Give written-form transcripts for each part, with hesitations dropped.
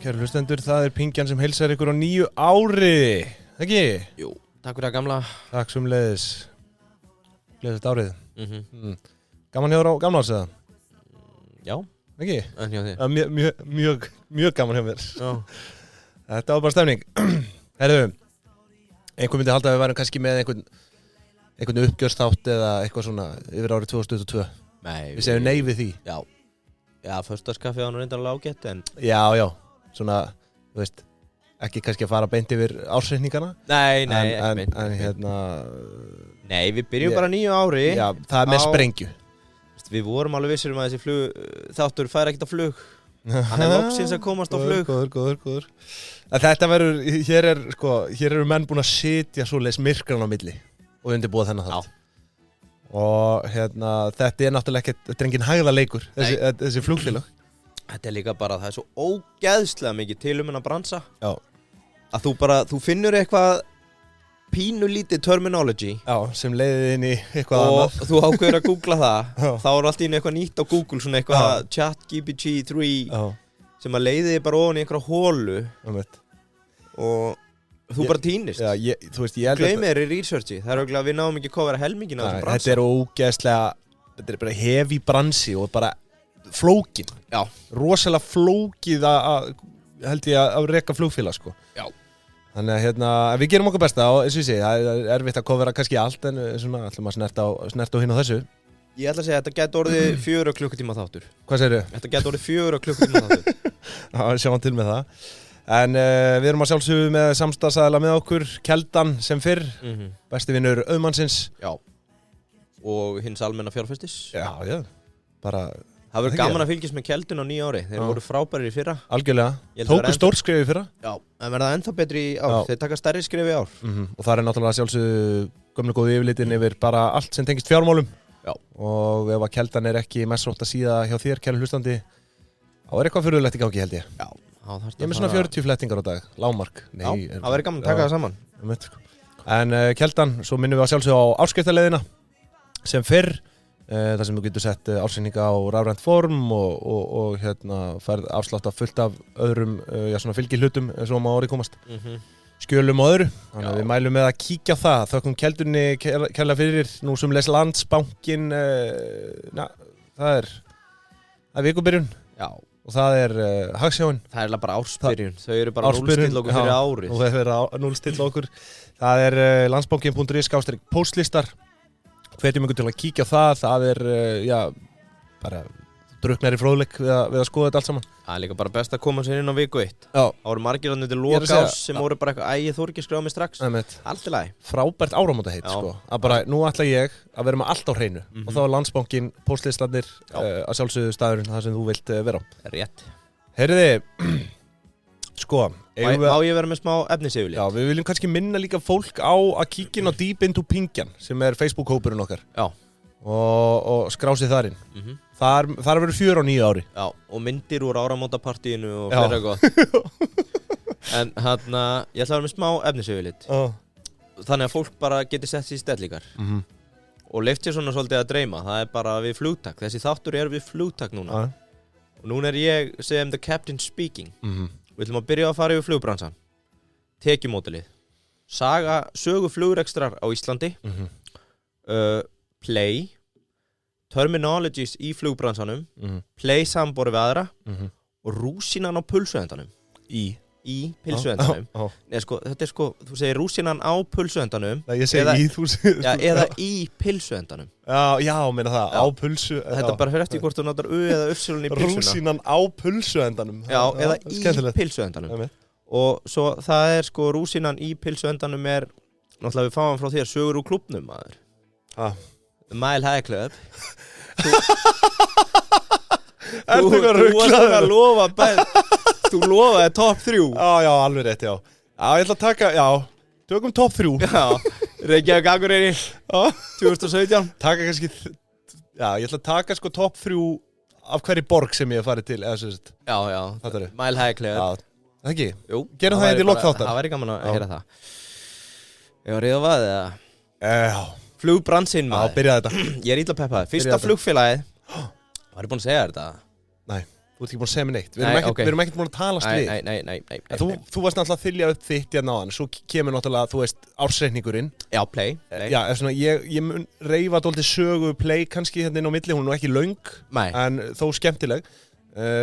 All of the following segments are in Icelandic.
Kæru hlustendur, það Pingjan sem heilsar ykkur á nýju ári, ekki? Jú, takk fyrir að gamla. Takk sumleiðis. Gleðilegt árið. Gaman hjá þér á gamla árs eða? Já. Ekki? En hjá þér? Mjög gaman hjá mér. Já. Þetta var bara stemning. Herðu, einhver myndi halda að við værum kannski með einhvern uppgjörsþátt eða eitthvað svona yfir árið 2022. Nei. Við segjum nei við því. Já. Já, föstudagskaffi á hann reyndar alveg ágætt, en... Já, svona, þú veist, ekki kannski að fara beint yfir ársreikningana. Nei, en hérna... Nei, við byrjum bara nýju ári. Já, það er með sprengju. Við vorum alveg vissir að þessi þáttur fær ekkert á flug. Hann loksins að komast á flug. Góður. Þetta verður, hér eru menn búin að sitja svoleiðis myrkran á milli og undirbúa þennan þátt. Og þetta náttúrulega ekki, þetta engin hægða leikur, þessi flugfélag. Þetta líka bara, það svo ógeðslega mikið til að bransa. Já. Að þú finnur eitthvað pínulítið terminology. Já, sem leiðið inn í eitthvað annað. Og þú ákveður að googla það. Þá allt í eitthvað nýtt á Google, svona eitthvað ChatGPT 3 sem að leiði bara ofan í einhverja hólu. Og þú bara týnist. Já, þú veist, ég held að... Gleymið í researchi. Það örugglega að við náum ekki að kofera helmingina á þessum bransa. Þetta ógeðslega, þetta bara heavy bransi og bara flókin. Já. Rosalega flókið held ég að reka flugfélag, sko. Já. Þannig að við gerum okkur besta og eins og ég segi, það er erfitt að kofera kannski allt en svona ætlum að snerta á hinn og þessu. Ég ætla að segja að þetta gæti orðið 4 klukkutíma þáttur. Hvað segirðu? Þetta gæti orðið 4 klukkutíma þáttur. Já, sjáum til með það. En við erum að sjálfsögðu með samstarfsaðila með okkur, Keldan sem fyrr, besti vinur auðmannsins. Já, og hins almenna fjárfestis. Já, bara... Það verður gaman að fylgjast með Keldun á nýja ári, þeir voru frábærir í fyrra. Algjörlega, tóku stórt skref í fyrra. Já, en verða ennþá betri í ár, þeir taka stærri skref í ár. Og það náttúrulega sjálfsögðu gömlu góðu yfirlitin yfir bara allt sem tengist fjármálum. Já. Og ef að Keldan ekki mest sótt að síða hjá þér, kæru hlustandi, þá eitthvað furðulegt í gangi held ég. Já. Ég er með svona 40 flettingar á dag, lágmark. Já, það verður gaman að taka það saman. En Keldan, svo minnum við að sjálfsögðu á ársskiptaleiðina sem fyrr, þar sem þú getur sett ársreikninga á rafrænt form og færð afslátt af fullt af öðrum svona fylgihlutum eins og má orðið komast. Skjölum og öðru, þannig að við mælum með að kíkja á það. Þökkum Keldunni kærlega fyrir, nú sem les Landsbankinn, það er vikubyrjun. Já. Og það er Hagsjáin. Það er bara ársbyrjun. Þau eru bara núllstill okkur fyrir árið. Og það er núllstill okkur. Það er landsbankin.is/postlistar. Hvetjum ykkur til að kíkja á það. Það er, bara druknar í fróðleik við að skoða þetta allt saman. Það er líka bara best að koma sér inn á viku 1. Já. Það voru margir að nýta lokás sem voru bara eitthvað, ég þór ekki að skrifa mig strax. Allt í lagi. Frábært áramótaheit, sko. Að bara, nú ætla ég að vera með allt á hreinu. Og þá er Landsbankin, postlistarnir, að sjálfsögðu staðurinn það sem þú vilt vera á. Rétt. Heyrðu, sko. Má ég vera með smá efnisyfirlit? Já, við viljum kannski minna líka fólk á að kíkja inn á Deep into Pingjan, sem er Facebook-hópurinn okkar. Já. Og skrá sig þar inn. Þar verður 4 á nýju ári. Já, og myndir úr áramótapartíinu og fleira gott. En ég ætla að vera með smá efnisyfirlit. Þannig að fólk bara geti sett sér í stellingar. Og leyft sér svona svolítið að dreyma. Það er bara við flugtak. Þessi þáttur er við flugtak núna. Og núna er ég, segjum the captain speaking. Við ætlum að byrja að fara yfir flugbransan. Tekjumódelið. Sögu flugrekstrar á Íslandi. Play. Terminologies í flugbransanum. Play samborið við aðra. Og rúsinan á pulsuendanum. Í pulsuendanum. Nei, sko, þetta er sko, þú segir rúsinan á pulsuendanum. Nei, ég segi þú segir. Já, eða í pulsuendanum. Já, meina það, á pulsu. Þetta bara fyrir eftir hvort þú notar U eða uppsilun í pulsuna. Rúsinan á pulsuendanum. Já, eða í pulsuendanum. Og svo það er sko, rúsinan í pulsuendanum er, náttúrulega við fáum frá þér sögur úr klúbbnum, maður. Mile High Club. Þú varst að lofa Þú lofaði top 3. Já, alveg rétt, já. Já, ég ætla að taka, tökum top 3. Já, Reykjavík Akureyri 2017. Taka kannski, ég ætla að taka sko top 3 af hverju borg sem ég hef farið til, eða svo sett. Já, Mile High Club. Já, það ekki? Jú. Gerum það í lok þáttar. Það væri gaman að heyra það. Ég var reyð á vaðið, eða? Já. Flugbransinn, maður. Já, byrjaði þetta. Ég er illa peppaði. Fyrsta flugfélagið. Var ég búinn að segja þetta? Nei. Þú ert ekki búin að segja mér neitt. Við erum ekkert búin að talast við. Nei. Þú varst náttúrulega að þylja upp þitt hérna áðan. Svo kemur náttúrulega, þú veist, ársreikningurinn. Já, play. Já, svona, ég mun reifa dálítið sögu play kannski hérna inn á milli. Hún er nú ekki löng, en þó skemmtileg.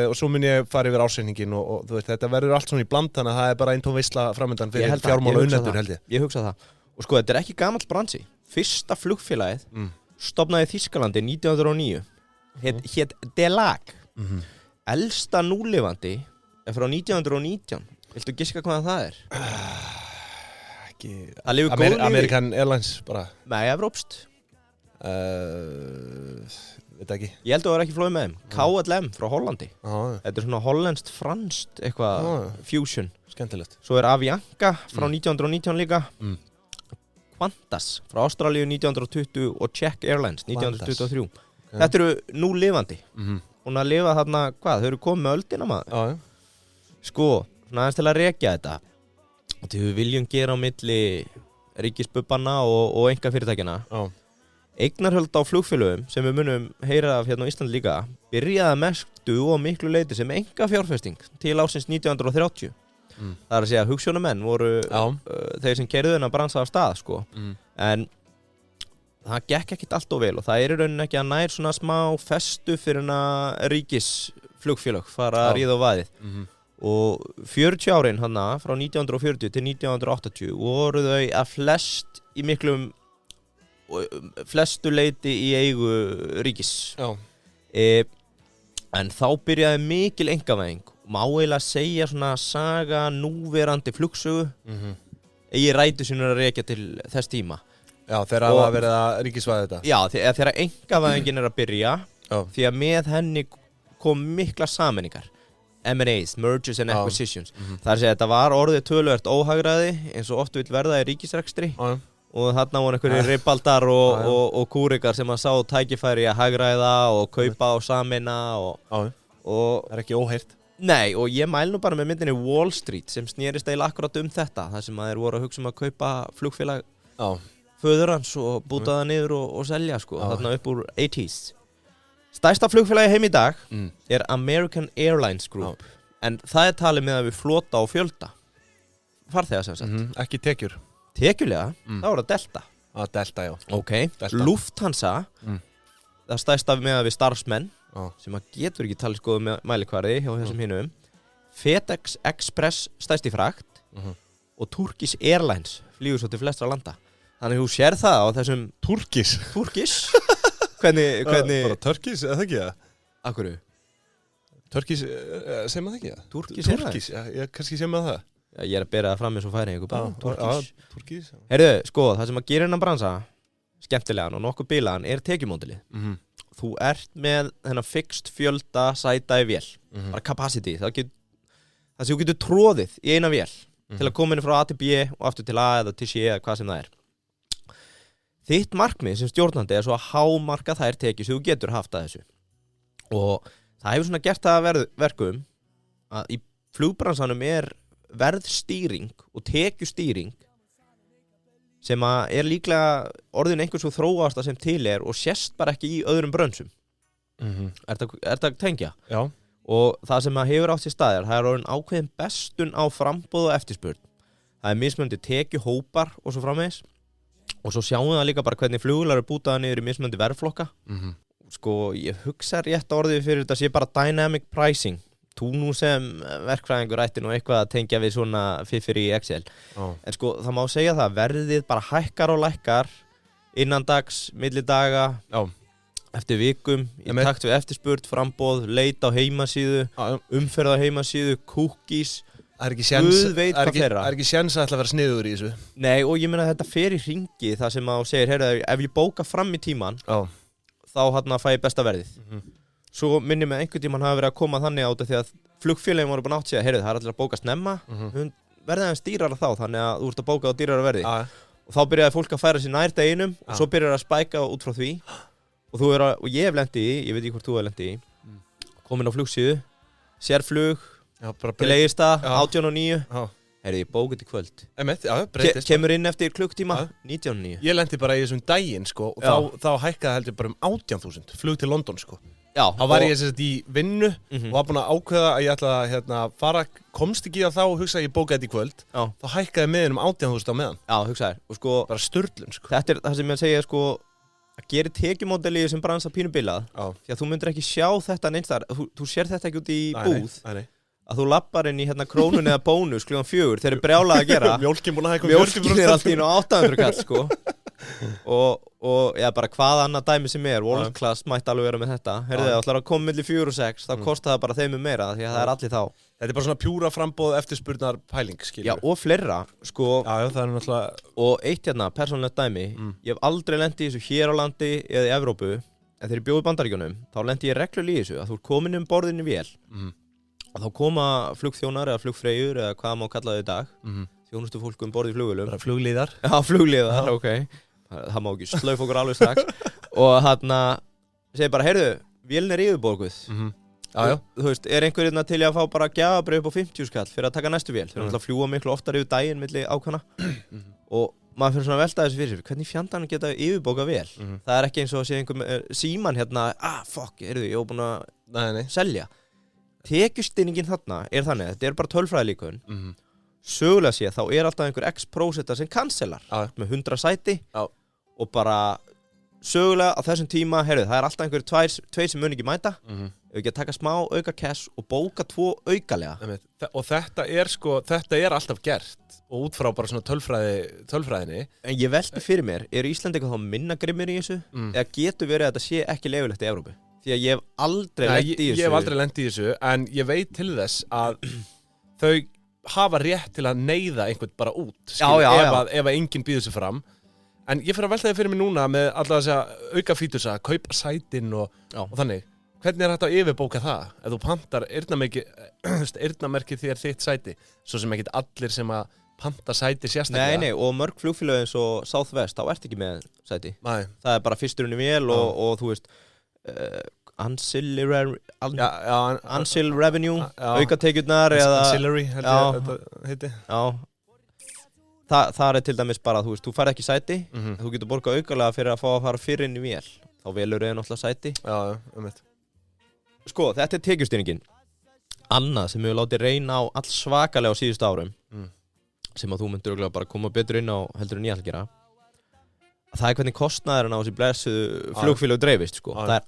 Og svo mun ég fara yfir ársreikningin og þú veist, þetta verður allt svona í bland, þannig að það er bara eintóm veisla framöndan fyrir fjármála unnendur, held ég. Ég hugsa það. Og sko, þetta er ekki gamall bransi. Fyrsta flugfélagið stofnaði í Þýskalandi 1909. Hét DELAG. Elsta núlifandi er frá 1919. Viltu giska hvað það er? Ekki American Airlines bara. Nei, evrópst. Veit ekki. Ég held að það var ekki flóið með þeim. KLM frá Hollandi. Þetta er svona hollenskt franskt eitthvað fusion. Skemmtilegt. Svo er Avianca frá 1919 líka. Qantas frá Ástralíu 1920 og Czech Airlines 1923. Þetta eru núlifandi. Hún að lifa þarna, hvað, þau eru komið með öldina maður. Sko, svona aðeins til að rekja þetta. Og til við viljum gera á milli ríkisbubbanna og einkafyrirtækjanna. Eignarhöld á flugfélögum sem við munum heyra af hérna á Íslandi líka byrjaði mestu og miklu leyti sem einkafjárfesting til ásins 1930. Það er að segja að hugsjónamenn voru þeir sem keyrðu þennan bransa af stað, sko. En það gekk ekkert allt of vel og það er í rauninni ekki að nær svona smá festu fyrir hana ríkisflugfélög fara að ríða á vaðið. Og 40 árin hana frá 1940 til 1980 voru þau að flestu leyti í eigu ríkis. En þá byrjaði mikil einkavæðing. Má eiginlega segja svona saga núverandi flugsögu eigi rætur sinur að rekja til þess tíma. Já, þegar það var verið að ríkisvæða þetta. Já, þegar einkavæðingin er að byrja því að með henni kom mikla sameiningar. M&As, Mergers and Acquisitions. Það er að segja að þetta var orðið töluvert óhagræði eins og oft vill verða í ríkisrekstri og þarna voru einhverjir ribbaldar og kúrikar sem að sá tækifæri að hagræða og kaupa og sameina og það er ekki óheyrt. Nei, og ég mæl nú bara með myndinni Wall Street sem snerist eiginlega akkurat þetta, þar sem að þeir voru að hugsa að kaupa flugfélag föður hans og búta það niður og selja, sko, þarna upp úr 80s. Stærsta flugfélagi heim í dag er American Airlines Group, en það er talið með að við flota og fjölda. Farþega sem sagt. Ekki tekjur. Tekjulega, þá er það Delta. Delta, já. Ok, Delta. Lufthansa, það stærsta með að við starfsmenn, sem að getur ekki talið skoðu mælikvarði hjá þessum hinum. FedEx Express stærsti frakt og Turkish Airlines flýgur svo til flestra landa. Þannig þú sér það á þessum Turkish. Hvernig bara Turkish, eða ekki það? Akkurru? Turkish, segir maður það ekki það? Turkish Airlines? Ég kannski segir maður það. Já, ég er að bera það fram eins og færi einhver bara. Turkish. Heyrðu, sko, það sem að gera innan bransa skemmtilegan og nokkuð bilagan er tekjumódelið. Þú ert með þennan fixed fjölda sæta í vél. Bara capacity. Það sem þú getur tróðið í eina vél til að koma inn frá A til B og aftur til A eða til C eða hvað sem það er. Þitt markmið sem stjórnandi er svo að hámarka þær tekjur sem þú getur haft að þessu. Og það hefur svona gert það að verkum að í flugbransanum er verðstýring og tekjustýring sem að er líklega orðin einhvers svo þróasta sem til er og sést bara ekki í öðrum brönsum. Er það að tengja? Já. Og það sem að hefur átt sér staðir, það er orðin ákveðin bestun á framboð og eftirspurn. Það er mismunandi tekjuhópar og svo framvegis. Og svo sjáum við það líka bara hvernig flugvélar eru bútaðar niður í mismunandi verðflokka. Sko, ég hugsa rétt orðið fyrir þetta sé bara dynamic pricing. Þú nú sem verkfræðingur ætti nú eitthvað að tengja við svona fiffir í Excel. En sko, það má segja það, verðið bara hækkar og lækkar innandags, millidaga, eftir vikum, í takt við eftirspurn, framboð, leit á heimasíðu, umferð á heimasíðu, cookies. Það er ekki séns að ætla að vera sniðugur í þessu. Nei, og ég meina að þetta fer í hringi það sem að þú segir, heyrðu, ef ég bóka fram í tíman, þá hérna fæ ég besta verðið. Svo minnir mig einhvern tímann hafa verið að koma þannig á þetta því að flugfélagin voru búin átt sig að heyrðu, það er allir að bóka snemma, verðið aðeins dýrara þá, þannig að þú ert að bóka á dýrara verði. Og þá byrjaði fólk að færa sér nær deginum og svo byrjaði að spæka út frá því. Og ég hef lent í, ég veit ekki hvort þú hef lent í, komin á flugsíðu, sér flug, til Egilsstað, 18:09. Heyrðu, ég bókið til kvöld. Kemur inn eftir klukktíma, 19:09. Ég lenti bara í þessum daginn, sko, og þá hækkaði heldur bara 18.000 flug til London, sko. Já, þá var ég í vinnu og var búin að ákveða að ég ætla að fara, komst ekki að þá og hugsa að ég bóka þetta í kvöld, þá hækkaði miðin 18.000 á meðan. Já, hugsaðir, og sko bara sturlun, sko. Þetta það sem ég segja, sko, að gera tekjumódeli sem bransa pínu bilað, því að þú myndir ekki sjá þetta neinstar, þú sér þetta ekki út í búð, að þú lappar inn í Krónun eða Bónus klukkan 4, þeir eru brjálað að gera. Mjólkin búin að hækka Mjólkin allt í 800 kall, sko. og já, bara hvað annað dæmi sem World Class mætti alveg vera með þetta. Heyrðu, það ætlar að koma milli 4 og 6, þá kostar það bara þeim meira, því að það allir þá. Þetta bara svona pjúra framboð eftirspurnar pæling, skilur. Já, og fleira, sko. Já, það náttúrulega. Og eitt persónulegt dæmi, ég hef aldrei lent í þessu hér á landi eða í Evrópu, en þegar ég bjó í Bandaríkjunum, þá lenti ég reglulega í þessu, að þú komin borðin í vél, og þá koma flugþjónar eða flugfreyjur eða hvað má kalla þau í dag, þjónustu fólk borð í flugvélum. Fluglíðar. Já, fluglíðar, ok. Það má ekki slauf okkur alveg strax. Og segir bara, heyrðu, vélin yfirborguð. Þú veist, einhver til að fá bara gjafabréf upp á 50 skall fyrir að taka næstu vél. Þeir eru alltaf að fljúga miklu oftar yfir daginn milli ákvæmna. Og maður fyrir svona að velta þessu fyrir sér, hvernig fjandanum geta yfirbókað vel? Það er ekki eins og að sé einhver síman heyrðu, ég var búin að selja. Tekjustýringin þarna þannig, þetta bara tölfræðilíkun. Sögulega sé, þá alltaf einhver x% sem cancelar með 100 sæti og bara sögulega á þessum tíma, heyrðu, það alltaf einhver tveir sem mun ekki mæta, ef ekki að taka smá auka cash og bóka 2 aukalega. Og þetta alltaf gert og út frá bara svona tölfræðinni. En ég velti fyrir mér, Íslendingar þá minna grimmir í þessu, eða getur verið að þetta sé ekki leyfilegt í Evrópu? Því að ég hef aldrei lent í þessu. Ég hef aldrei lent í þessu, en ég veit til þess að þau hafa rétt til að neyða einhvern bara út, ef enginn býður sig fram. En ég fyrir að velta þig fyrir mig núna með alltaf þess að auka fítusa, kaupa sætin og þannig. Hvernig hægt að yfirbóka það? Ef þú pantar eyrnamerki þér þitt sæti, svo sem ekkert allir sem að panta sæti sérstaklega. Nei, og mörg flugfélög eins og Southwest, þá ekki með sæti. Nei. Það bara fyrsturinn í vél og þú veist, ancillary revenue, aukatekjurnar ancillary, held ég þetta heiti. Það til dæmis bara, þú veist, þú fær ekki sæti, þú getur borgað aukalega fyrir að fá að fara fyrir inn í vél. Þá velur þau náttúrulega sæti. Sko, þetta tekjustýringin. Annað sem hefur látið reyna á all svakalega á síðustu árum, sem að þú myndir örugglega bara koma betur inn á heldur en ég ætla að gera. Það hvernig kostnaðurinn á þessi blessuðu flugfélög dreifist, sko. Það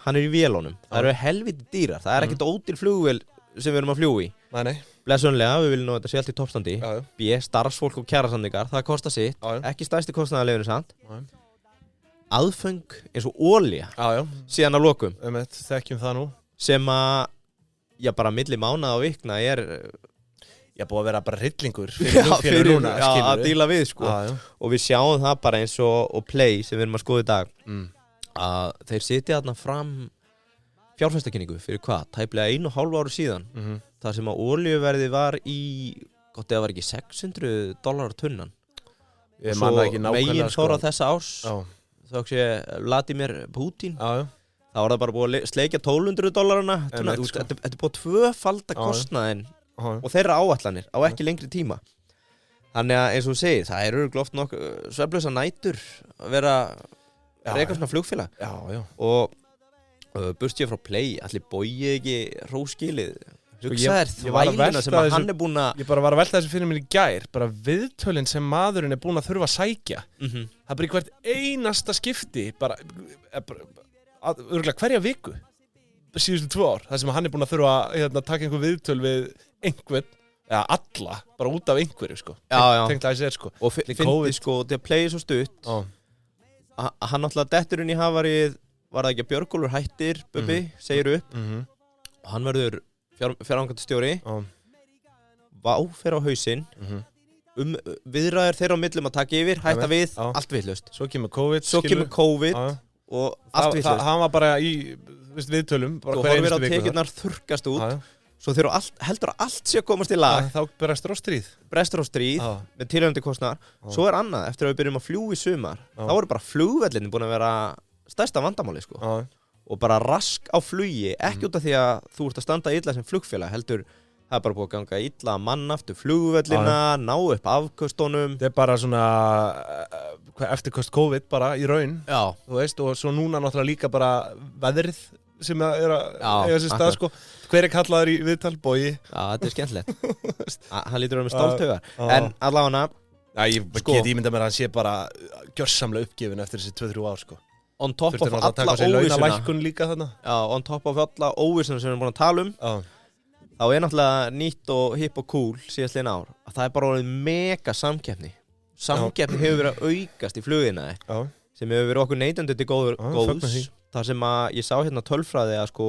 hann í vélunum. Það eru helviti dýrar. Það ekkert ódýr flugvél sem við erum að fljúga í. Nei. Blessunlega, við viljum nú þetta sé allt í toppstandi. B, starfsfólk og kjarasamningar, það kostar sitt. Ekki stærsti kostnaðarlegurinn samt. Aðföng eins og olía. Síðan að lokum. Þekkjum það nú. Sem að, bara milli mánaða og vikna Ég búið að vera bara hryllingur fyrir núna, skilur við. Að díla við, sko. Og við sjáum það bara eins og Play sem við erum að skoða í dag. Að þeir sitja þarna fram fjárfestakynningu fyrir hvað? Tæplega 1,5 ári síðan. Það sem að olíuverði var í, gott eða var ekki $600 á tunnan. Ég manna ekki nákvæmlega, sko. Megin þóra þessa árs, þá sé Vladimir Putin. Það var það bara búið að sleikja $1,200. Þetta búið tvöfalda kostnaðinn. Og þeirra áætlanir á ekki lengri tíma. Þannig að eins og þú segir, það örugglega oft nokkuð svefnlausa nætur að vera reka svona flugfélag. Og burst ég frá Play, allir Bogi ekki hróskilið. Hugsaðir þvælina sem að hann búinn að... Ég bara var að velta þessu fyrir mér í gær, bara viðtölin sem maðurinn búinn að þurfa að sækja. Það bara í hvert einasta skipti, bara örugglega hverja viku. Síðustu 2 ár, það sem hann búinn að þurfa að taka einhver viðtöl við einhvern, eða alla, bara út af einhverju, sko. Tengt að þessi sko. Og fyndið, sko, þegar Play svo stutt, hann náttúrulega detturinn í hafarið, var það ekki að Björgólfur hættir, Bubbi, segir upp, og hann verður fjárframkvæmdastjóri, Vá fer á hausinn, viðræður þeirra á millum að taka yfir, hætta við, allt vitlaust. Svo kemur COVID, og allt vitlaust. Hann var bara í viðtölum, bara hver einustu viku. Þú horfir á tekjurnar þurrkast út, svo þegar heldur að allt sé að komast í lag. Þá brestur á stríð. Með tilhörandi kostnaðar. Svo annað, eftir að við byrjum að fljúga í sumar, þá voru bara flugvellinni búin að vera stærsta vandamáli, sko. Og bara rask á flugi, ekki út af því að þú ert að standa illa sem flugfélag, heldur það bara búið að ganga illa mann aftur flugvellina, ná upp afköstunum. Þetta bara svona eftirköst COVID bara í raun, þú veist, og svo núna náttúrulega líka bara veðrið sem er að eiga sér stað sko. Hver kallaður í viðtal? Bogi. Já, þetta skemmtilegt. Hann lítur með stolthaugar. En allavega ég get ímyndað mér að hann sé bara gjörsamlega uppgefin eftir þessi 2-3 ár sko. On top of alla óvissuna líka þarna. Já, on top of alla óvissuna sem við erum búin að tala þá náttúrulega nýtt og hipp og cool síðastliðin ár að það bara orðið mega samkeppni hefur verið að aukast í fluginaði sem hefur verið okkur neytendur til góðs þar sem að ég sá hérna tölfræði að sko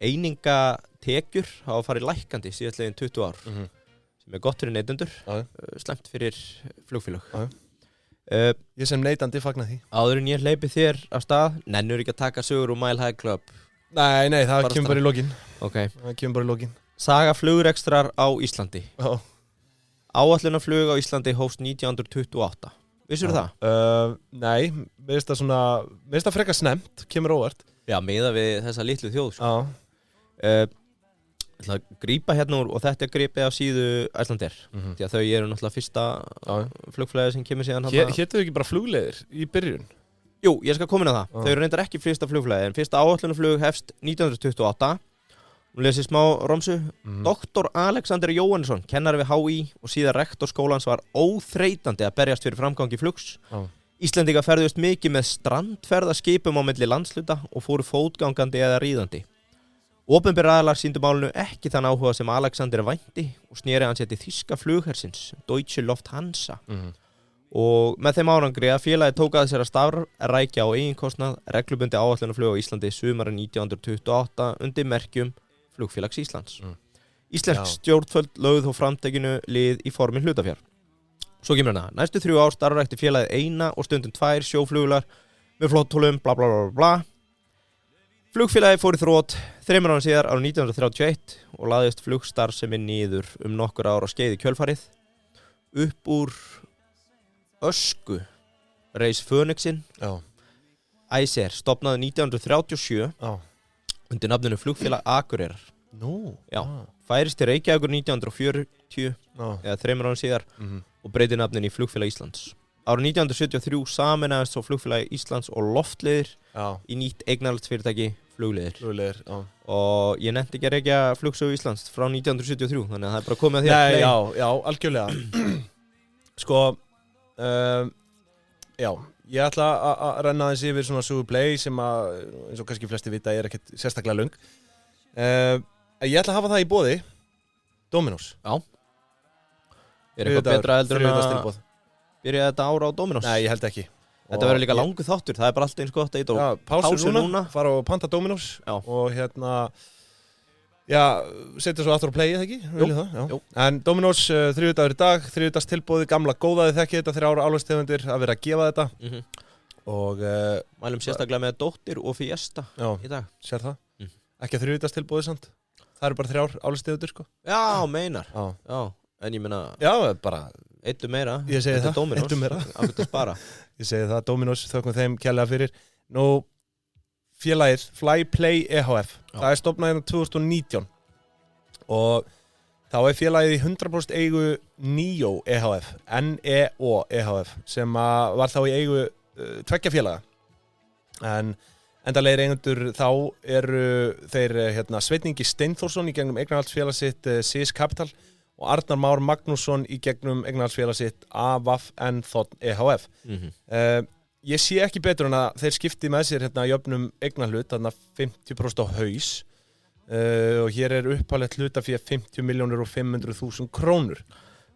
einingatekjur hafa farið lækkandi síðastliðin 20 ár sem gott fyrir neytendur slæmt fyrir flugfélög ég sem neytandi fagna því áður en ég hleypi þér af stað nennur ekki að taka sögur úr Mile High Club Nei, það kemur bara í lokin okay. Það kemur bara í lokin Saga flugrekstrar á Íslandi Áætlunarflug á Íslandi hófst 1928 Vissirðu það? Nei, mér finnst það frekar snemmt Kemur óvart Já, miðað við þessa litlu þjóð sko. Ég ætla að grípa hérna úr og þetta er gripið af síðu Icelandair því að þau eru náttúrulega fyrsta flugflæði sem kemur síðan Hétu þau ekki bara flugleiðir í byrjun? Jú, ég skal koma inn á það. Þau eru reyndar ekki fyrsta flugflæði en fyrsta áætlunarflug hefst 1928. Hún lesi smá romsu. Doktor Alexander Jóhannesson, kennari við HÍ og síðar rektor skólans var óþreytandi að berjast fyrir framgangi flugs. Íslendingar ferðust mikið með strandferðaskipum á milli landsluta og fóru fótgangandi eða ríðandi. Opinberir aðilar sýndu málinu ekki þann áhuga sem Alexander vænti og sneri hann sér til þýska flughersins, Deutsche Lufthansa. Og með þeim árangri að félagið tók að sér að starfrækja á eiginkostnað reglubundi áætlunarflug á Íslandi sumarið 1928 undir merkjum Flugfélags Íslands. Íslensk stjórnvöld lögðu þó framtekinu lið í formi hlutafjár. Svo kemur hana, næstu 3 ár starfrækti félagið 1 og stundum 2 sjóflugvélar með flottholum bla bla bla bla. Flugfélagið fór í þrot 3 ára síðar árið 1931 og laðist flugstarfsemi niður nokkur ára skeið í kjölfarið. Upp úr ösku reis Fönixinn Æsir stofnaði 1937 undir nafninu Flugfélag Akureyrar færist til Reykjavíkur 1940 eða 3 ára síðar og breyti nafninu í Flugfélag Íslands árið 1973 sameinaðist svo Flugfélag Íslands og Loftleiðir í nýtt eignarhaldsfyrirtæki Flugleiðir og ég nefndi ekki að rekja Flugsögu Íslands frá 1973 þannig að það er bara komið að þér já, algjörlega sko ég ætla að renna aðeins yfir svona sögu play sem að, eins og kannski flesti vita, er ekkert sérstaklega löng. Ég ætla að hafa það í boði Dominos. Já. Er eitthvað betra heldur en að byrja þetta ára á Dominos? Nei, ég held ekki. Þetta verður líka langur þáttur, það er bara allt eins gott að eita og pásu núna, fara og panta Dominos og setja svo aftur á play, eða ekki? Jú. En Dominos, 3 dagur í dag, 3 dags tilboði, gamla góðaði þekki þetta, 3 ára álfstegundir að vera að gefa þetta. Og mælum sérstaklega með Dóttir og Fiesta í dag. Sér það. Ekki að 3 dags tilboði samt. Það eru bara 3 álfstegundir, sko. Já, meinar. Já, en ég meina... Já, bara... Eittu meira. Ég segi það, eittu meira. Ákveðt að spara. Ég segi það, Dominos, þökkum þeim kærlega fyrir. Nú... Félagið Flyplay EHF það er stofnað hérna 2019 og þá er félagið í 100% eigu NEO EHF NEO EHF sem var þá í eigu 2 félaga en endalegir eigendur þá eru þeir Sveinn Ingi Steinþórsson í gegnum eignarhaldsfélag sitt SIS Capital og Arnar Már Magnússon í gegnum eignarhaldsfélag sitt AVAF-N EHF Ég sé ekki betur en að þeir skipti með sér jöfnum eignarhlut, þarna 50% á haus og hér er upphæðlegt hlutafé 50.500.000 krónur.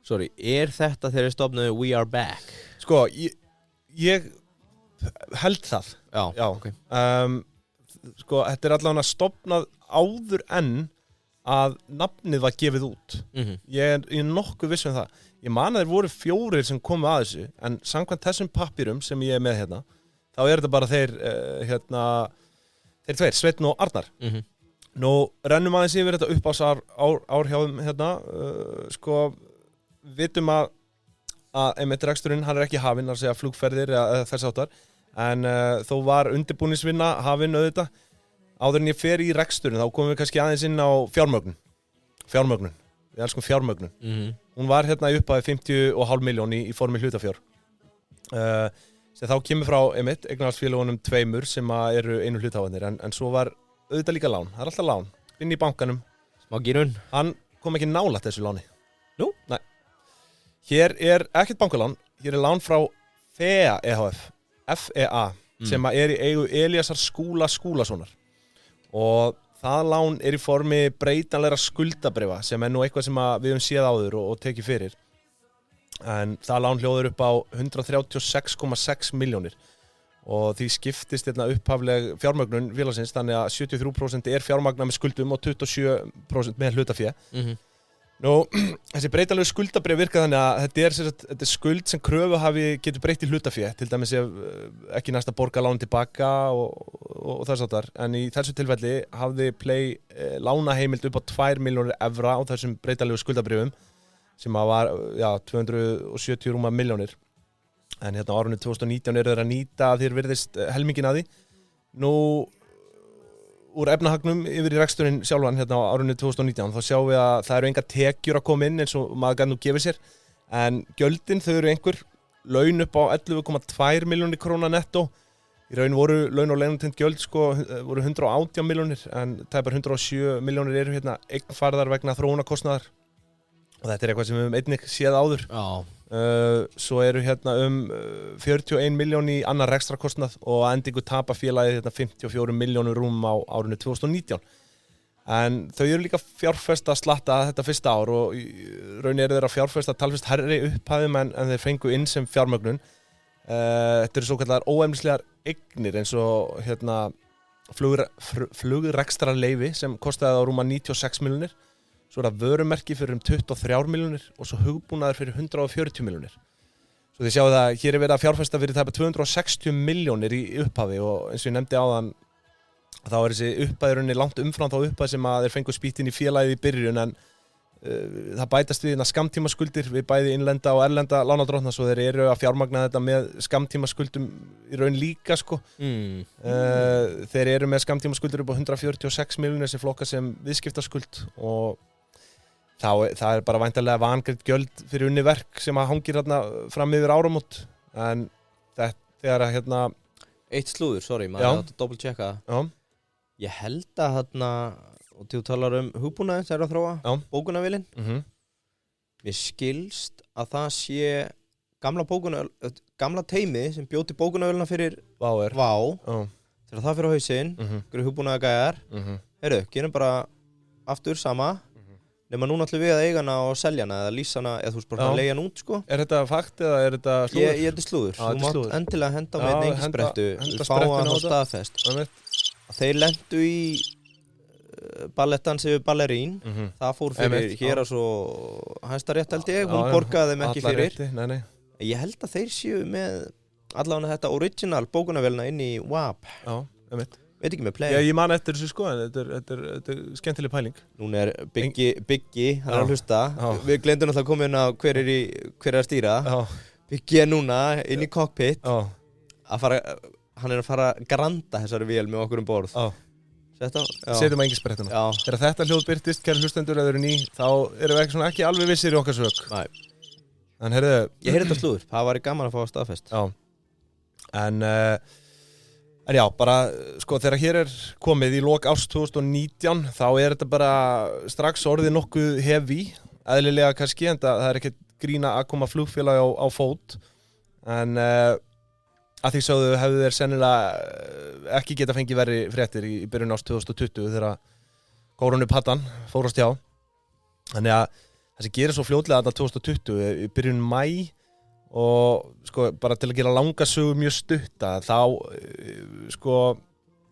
Sorry, er þetta þegar þeir stofnuðu We Are Back? Sko, ég held það. Já. Okay. Sko, þetta er allavega stofnað áður en að nafnið var gefið út. Ég er nokkuð viss um það. Ég man að þeir voru 4 sem komu að þessu, en samkvæmt þessum pappirum sem ég er með þá er þetta bara þeir, þeir 2, Sveinn og Arnar. Nú, rennum aðeins yfir þetta uppáhaldsár hjá þeim, sko, vitum að einmitt reksturinn, hann er ekki hafinn, að segja flugferðir eða þess áttar, en þó var undirbúningsvinna hafinn auðvitað. Áður en ég fer í reksturinn, þá komum við kannski aðeins inn á fjármögnun. Við elskum fjármögnun. Hún var í upphæði 50,5 milljón í formi hlutafjár. sem þá kemur frá eignarhaldsfélögunum tveimur sem eru einu hluthafarnir en svo var auðvitað líka lán, það alltaf lán inn í bankanum. Smá gírun. Hann kom ekki nálægt þessu láni. Nú? Nei. Hér ekkert bankalán, hér lán frá FEA EHF, FEA, sem í eigu Elíasar Skúlasonar. Og það lán í formi breytanlegra skuldabréfa sem nú eitthvað sem við höfum séð áður og tekið fyrir. En það lán hljóður upp á 136,6 milljónir og því skiptist upphafleg fjármögnun félagsins þannig að 73% fjármagna með skuldum og 27% með hlutafé. Nú, þessi breytanlegu skuldabréf virka þannig að þetta er skuld sem kröfuhafi getur breytt í hlutafé, til dæmis ef ekki næst að borga lánin tilbaka og þess áttar. En í þessu tilfelli hafði Play lánaheimild upp á 2 milljónir evra á þessum breytanlegu skuldabréfum sem var 270 rúma milljónir. En hérna á árinu 2019 þeir að nýta að þér virðist helmingin að því. Nú úr efnahagnum yfir í reksturinn sjálfan hérna á árinu 2019 þá sjáum við að það eru enga tekjur að koma inn eins og maður gæti nú gefið sér en gjöldin þau eru einhver laun upp á 11,2 milljónir króna nettó. Í raun voru laun og launatengd gjöld voru 118 milljónir en tæpar 107 milljónir eru hérna eignfærðar vegna þróunarkostnaðar og þetta er eitthvað sem við höfum einnig séð áður. Svo eru hérna 41 miljón í annar rekstrakostnað og að endingu tapa félagið 54 milljónur rúm á árinu 2019. En þau eru líka fjárfesta slatta þetta fyrsta ár og í raun eru þeir að fjárfesta talsvert hærri upphæðum en þeir fengu inn sem fjármögnun. Þetta eru svokallar óefnislegar eignir eins og hérna flugrekstrarleyfi sem kostaði á rúma 96 milljónir. Svo það vörumerki fyrir 23 milljónir og svo hugbúnaður fyrir 140 milljónir. Svo þið sjáu það, hér verið að fjárfesta fyrir tæpa 260 milljónir í upphafi og eins og ég nefndi áðan þá þessi upphæðurinn langt umfram þá upphæð sem að þeir fengu spýtin í félagið í byrjun en það bætast við skammtímaskuldir við bæði innlenda og erlenda lánardrottna svo þeir eru að fjármagna þetta með skammtímaskuldum í raun líka þeir eru með skammtímaskuldir upp á 146 milljónir sem flokka sem viðskiptaskuld og það er bara væntanlega vangreidd gjöld fyrir unni verk sem að hangir hérna fram yfir áramót en þegar að hérna Eitt slúður, maður átt að double-checka Ég held að hérna og þú talar hugbúnaðinn sem að þróa bókunarvélin Mér skilst að það sé gamla teymi sem bjóti bókunarvélina fyrir Vá þegar það fyrir á hausinn hverju hugbúnaðagæjar Heyrðu, gerum bara aftur sama nema núna ætlum við að eiga hana og selja hana eða lýsa hana eða þú veist bara að leigja hana út Er þetta fakt eða er þetta slúður? Ég þetta er slúður Þú mátt endilega henda á með engisbrettu fá hann á staðfest Þeir lendu í ballettan sem við ballerín það fór fyrir hér og svo Hæstarétt held ég, hún borgaði þeim ekki fyrir Ég held að þeir séu með allavega þetta original bókunarvélina inn í WAP Veit ekki með Play ég man eftir þessu en þetta er skemmtileg pæling Núna er Biggi hann er að hlusta Við glemdum náttúrulega að koma inn á hver er að stýra Biggi er núna inn í cockpit hann er að fara að granda þessari vél með okkur borð Setjum að engisbrettuna Þegar þetta hljóð birtist, kæri hlustendur eða eru ný þá erum við ekki alveg vissir í okkar sök En heyrðu Ég heyrði þetta slúður, það var gaman að fá staðfest En já, bara þegar hér er komið í lok árs 2019 þá er þetta bara strax orðið nokkuð heavy eðlilega kannski en það er ekkert grína að koma flugfélag á fót en að því sögðu hefðu þeir sennilega ekki geta fengið verri fréttir í byrjun árs 2020 þegar kórónupattan fórast hjá þannig að það sem gerir svo fljótlega þetta 2020 í byrjun maí og bara til að gera langa sögu mjög stutta þá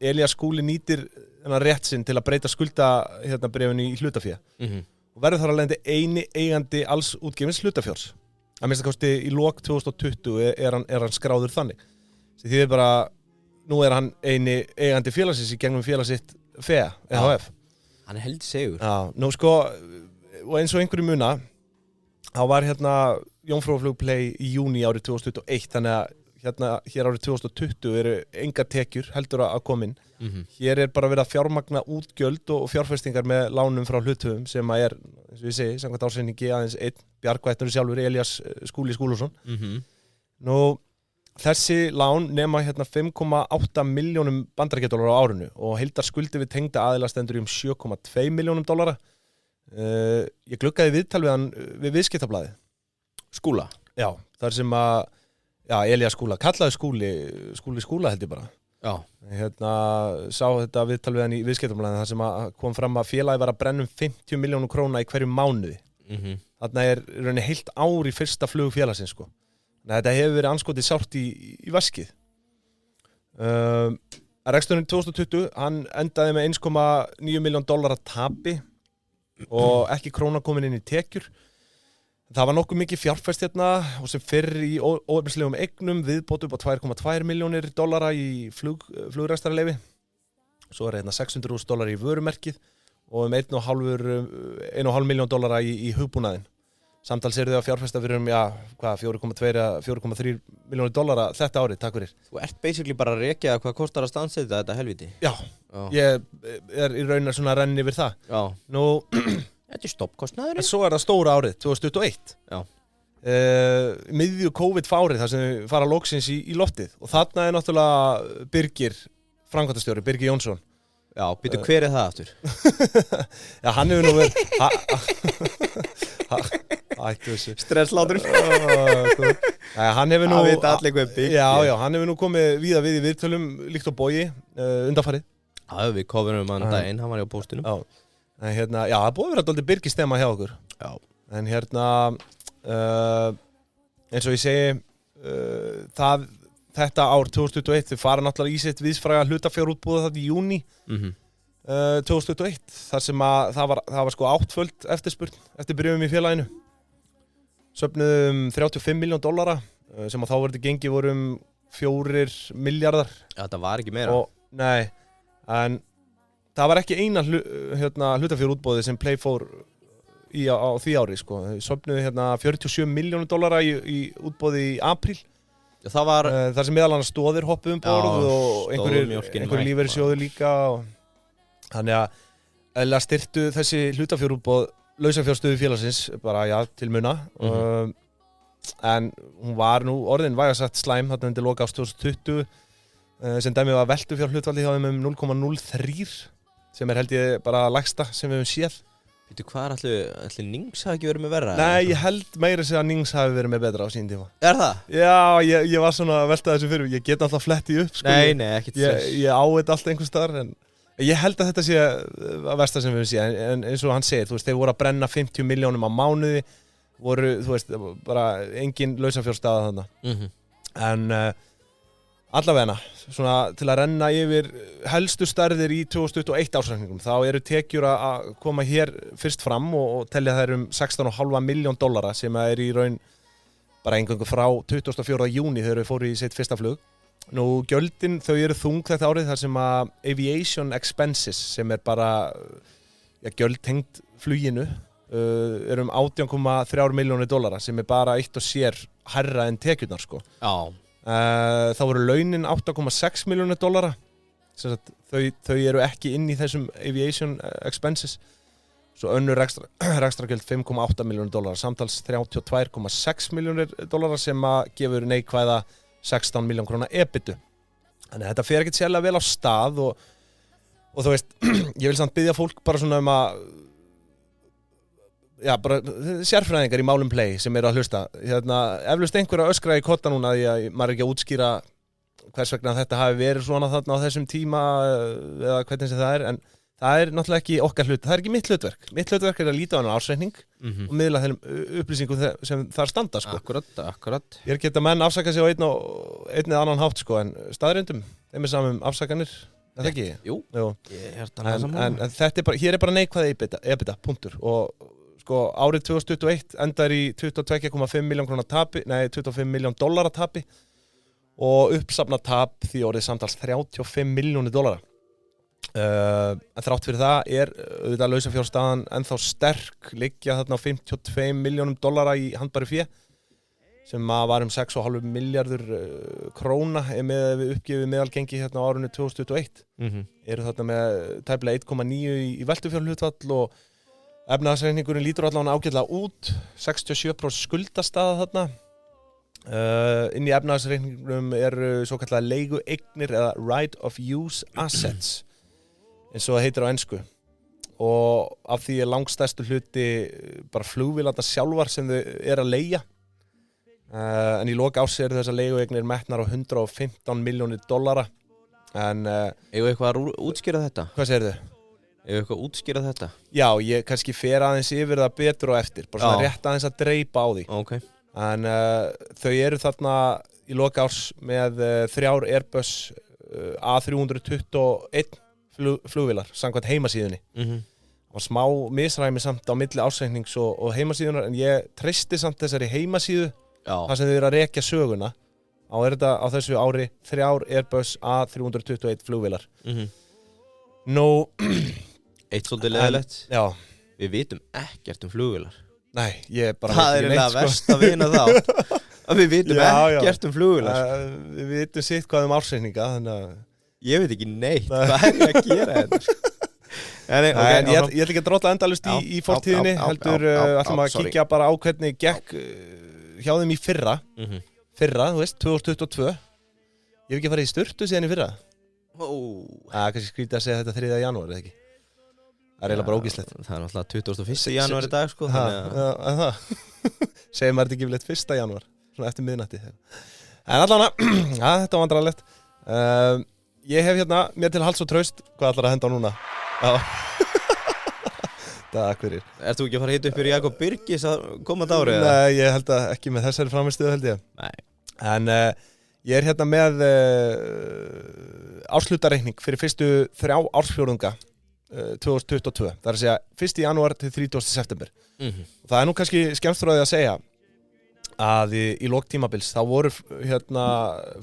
Elías Skúli nýtir þennan rétt sinn til að breyta skuldabréfinu í hlutafé og verður þar að leiðandi eini eigandi alls útgefins hlutafjárs að minnsta kosti í lok 2020 er hann skráður þannig því þýðir bara nú er hann eini eigandi félagsins í gegnum félagsitt FEA EHF Hann er heldur segur nú og eins og einhverju muna þá var hérna Jómfrúarflug Play í júní árið 2021 þannig að hér árið 2020 eru engar tekjur heldur að koma inn hér er bara verið að fjármagna útgjöld og fjárfestingar með lánum frá hluthöfum sem að er, eins og við segi, samkvæmt ársreikningi aðeins einn Bjargvættur sjálfur, Elías Skúli Skúlason Nú, þessi lán nema hérna 5,8 milljónum bandaríkjadollara á árinu og heildarskuldi við tengda aðila stendur um 7,2 milljónum dollara. Ég gluggaði viðtal við hann við viðskiptablaðið. Skúla? Já, þar sem að Elías Skúla, kallaði Skúla held ég bara. Já. Hérna, sá þetta viðtal við hann í viðskiptablaðið þar sem að kom fram að félagið var að brenna 50 milljónum króna í hverju mánuði. Þarna í rauninni heilt ár í fyrsta flug félagsins sko. Þetta hefur verið anskotið sárt í vaskið. Reksturinn 2020, hann endaði með 1,9 milljón dollara tapi og ekki króna komin inn í tekjur. Það var nokkuð mikið fjárfest hérna og sem fyrr í óefnislegum eignum viðbót upp á 2,2 milljónir dollara í flugrekstrarleyfi. Svo hérna 600.000 dollara í vörumerkið og 1,5 milljón dollara í hugbúnaðinn. Samtals eru þau að fjárfesta fyrir 4,2-4,3 milljónir dollara þetta árið, takk fyrir. Þú ert basically bara að rekja hvað kostar að stansetja þetta helviti. Já, ég er í raunar svona að renna yfir það. Já. Nú, þetta stoppkostnaðurinn. Svo er það stóra árið, 2021. Já. Miðju COVID-fárið þar sem við fara loksins í loftið. Og þarna er náttúrulega Birgir, framkvæmdastjóri, Birgir Jónsson. Já, býtu hver er það aftur? Já, hann hefur nú verið... Ættu þessu. Stressláturinn. Hann hefur nú... Það vita allir hvað Birgir. Já, hann hefur nú komið víða við í viðtölum líkt og Bogi undanfarið. Já, við coverum hann daginn, hann var í á póstunum. Já, en hérna, já, það búið að vera dálítið Birgir stemma hjá okkur. Já. En hérna, eins og ég segi, þetta ár 2021, þau fara náttúrulega í sitt viðsfræga hlutafjárútboð þetta í júní 2021, þar sem að það var sko 8-föld eftirspurn eftir bréfum í félaginu. Söfnuðum 35 milljón dollara sem að þá verði gengið voru 4 miljardar. Já, það var ekki meira. Nei, en það var ekki eina hlutafjárútboði sem Play fór í á því ári sko. Þau söfnuðu 47 milljónir dollara í útboði í apríl. Það var þar sem meðal annars stóðir hoppuð borð og einhverjir lífeyrissjóðir líka og þannig að eðlilega styrktu þessi hlutafjárútboð lausafjárstöðu félagsins bara til muna en hún var nú orðin vægast slæm þarna undir loka árs 2020 sem dæmi var veltufjárhlutfallið hjá þeim 0,03 sem held ég bara lægsta sem við höfum séð. Veitu hvað ætli Nings hafi ekki verið með verra? Nei, ég held meira að Nings hafi verið með betra á sín tíma. Er það? Já, ég var svona að velta þessu fyrir. Ég get alltaf flettið upp, sko. Nei, ekkert stress. Ég á þetta alltaf einhvers staðar, en ég held að þetta sé að versta sem við séð. En eins og hann segir, þú veist, þeir voru að brenna 50 milljónum á mánuði, voru, þú veist, bara engin lausafjárstaða þarna. En allavegna, svona til að renna yfir helstu stærðir í 2021 ársreikningum, þá eru tekjur að koma hér fyrst fram og telja þær 16,5 milljón dollara sem er í raun bara eingöngu frá 24. júní þegar við fóru í sitt fyrsta flug. Nú, gjöldin, þau eru þung þetta árið þar sem að aviation expenses sem er bara gjöld tengt fluginu er 18,3 milljónir dollara sem er bara eitt og sér hærra en tekjurnar sko. Já. Þá voru launin 8,6 milljónir dollara. Þau eru ekki inn í þessum aviation expenses. Svo önnur rekstragjöld 5,8 milljónir dollara, samtals 32,6 milljónir dollara sem að gefur neikvæða 16 miljón króna EBITu. Þannig að þetta fer ekkert sérlega vel á stað og þú veist, ég vil samt biðja fólk bara svona að bara sérfræðingar í málum Play sem eru að hlusta. Eflaust einhver að öskra í kotta núna því að maður er ekki að útskýra hvers vegna þetta hafi verið svona þarna á þessum tíma eða hvernig sem það er, en það er náttúrulega ekki okkar hlut, það er ekki mitt hlutverk. Mitt hlutverk er að líta á hana ársreikning og miðla þeim upplýsingum sem þar standa sko. Akkurat. Ég geta menn afsaka sig á einn eða annan hátt sko, en staðreyndum, þeim er saman afsakanir, er það ekki? Jú. En þetta er bara, hér er bara neikvæða EBITDA, punktur. Og sko, árið 2021 endar í 22,5 miljón króna tapi, nei 25 miljón dollara tapi og uppsafna tap því orðið samtals 35 milljónir dollara. En þrátt fyrir það er auðvitað lausafjárstaðan ennþá sterk, liggja þarna á 52 milljónum dollara í handbæru fé sem var 6,5 milljarður króna með við uppgefið meðalgengi hérna á árinu 2021. Eru þarna með tæplega 1,9 í veltufjárhlutfall og efnahagsreikningurinn lítur allavega ágætlega út, 67% skuldastaða þarna Inn í efnahagsreikningnum eru svo kallar leigueignir eða right of use assets eins og það heitir á ensku og af því langstærstu hluti bara flugvélanda sjálfar sem þau að leigja en í lok árs eru þessar leigueignir metnar á $115 milljónir en Eigum við eitthvað að útskýra þetta? Hvað segirðu? Eigum við eitthvað að útskýra þetta? Já, ég kannski fer aðeins yfir það betur og eftir bara svona rétt aðeins að dreipa á því Ok. En þau eru þarna í lok árs með 3 Airbus A321 flugvélar samkvæmt heimasíðunni. Það var smá misræmi samt á milli ársreiknings og heimasíðunar en ég treysti samt þessari heimasíðu þar sem þau eru að rekja söguna. Er þetta á þessu ári 3 Airbus A321 flugvélar. Nú Eitt svolítið leiðilegt. Já. Við vitum ekkert flugvélar. Nei, ég bara það er eiginlega verst að vina þá að við vitum ekkert flugvélar. Við vitum sitt hvað ársreikninga þannig að ég veit ekki neitt hvað ég að gera þetta. En ég ætla ekki að drolla endalaust í fortíðinni heldur ætlum að kíkja bara á hvernig gekk hjá þeim í fyrra, þú veist, 2022. Ég hef ekki farið í sturtu síðan í fyrra. Kannski skrítið að segja þetta 3. janúar, eða ekki? Það eiginlega bara ógíslegt. Það náttúrulega 21. janúar í dag, sko. Það. Segir maður þetta ekki vel 1. janúar, svona eftir miðnætti. En allavega, þetta var vandrarlegt. Ég hef hérna mér til hals og traust, hvað ætlar að henda á núna? Takk fyrir. Ert þú ekki að fara að hita upp fyrir Jakob Birgis að komandi ári? Nei, ég held að ekki með þessari framistöðu held ég. Nei. En ég er hérna með árshlutareikning fyrir fyrstu 3 ársfjórðunga 2022. Það er að segja 1. janúar til 30. september. Og það er nú kannski skemmst frá því að segja að í lok tímabils þá voru hérna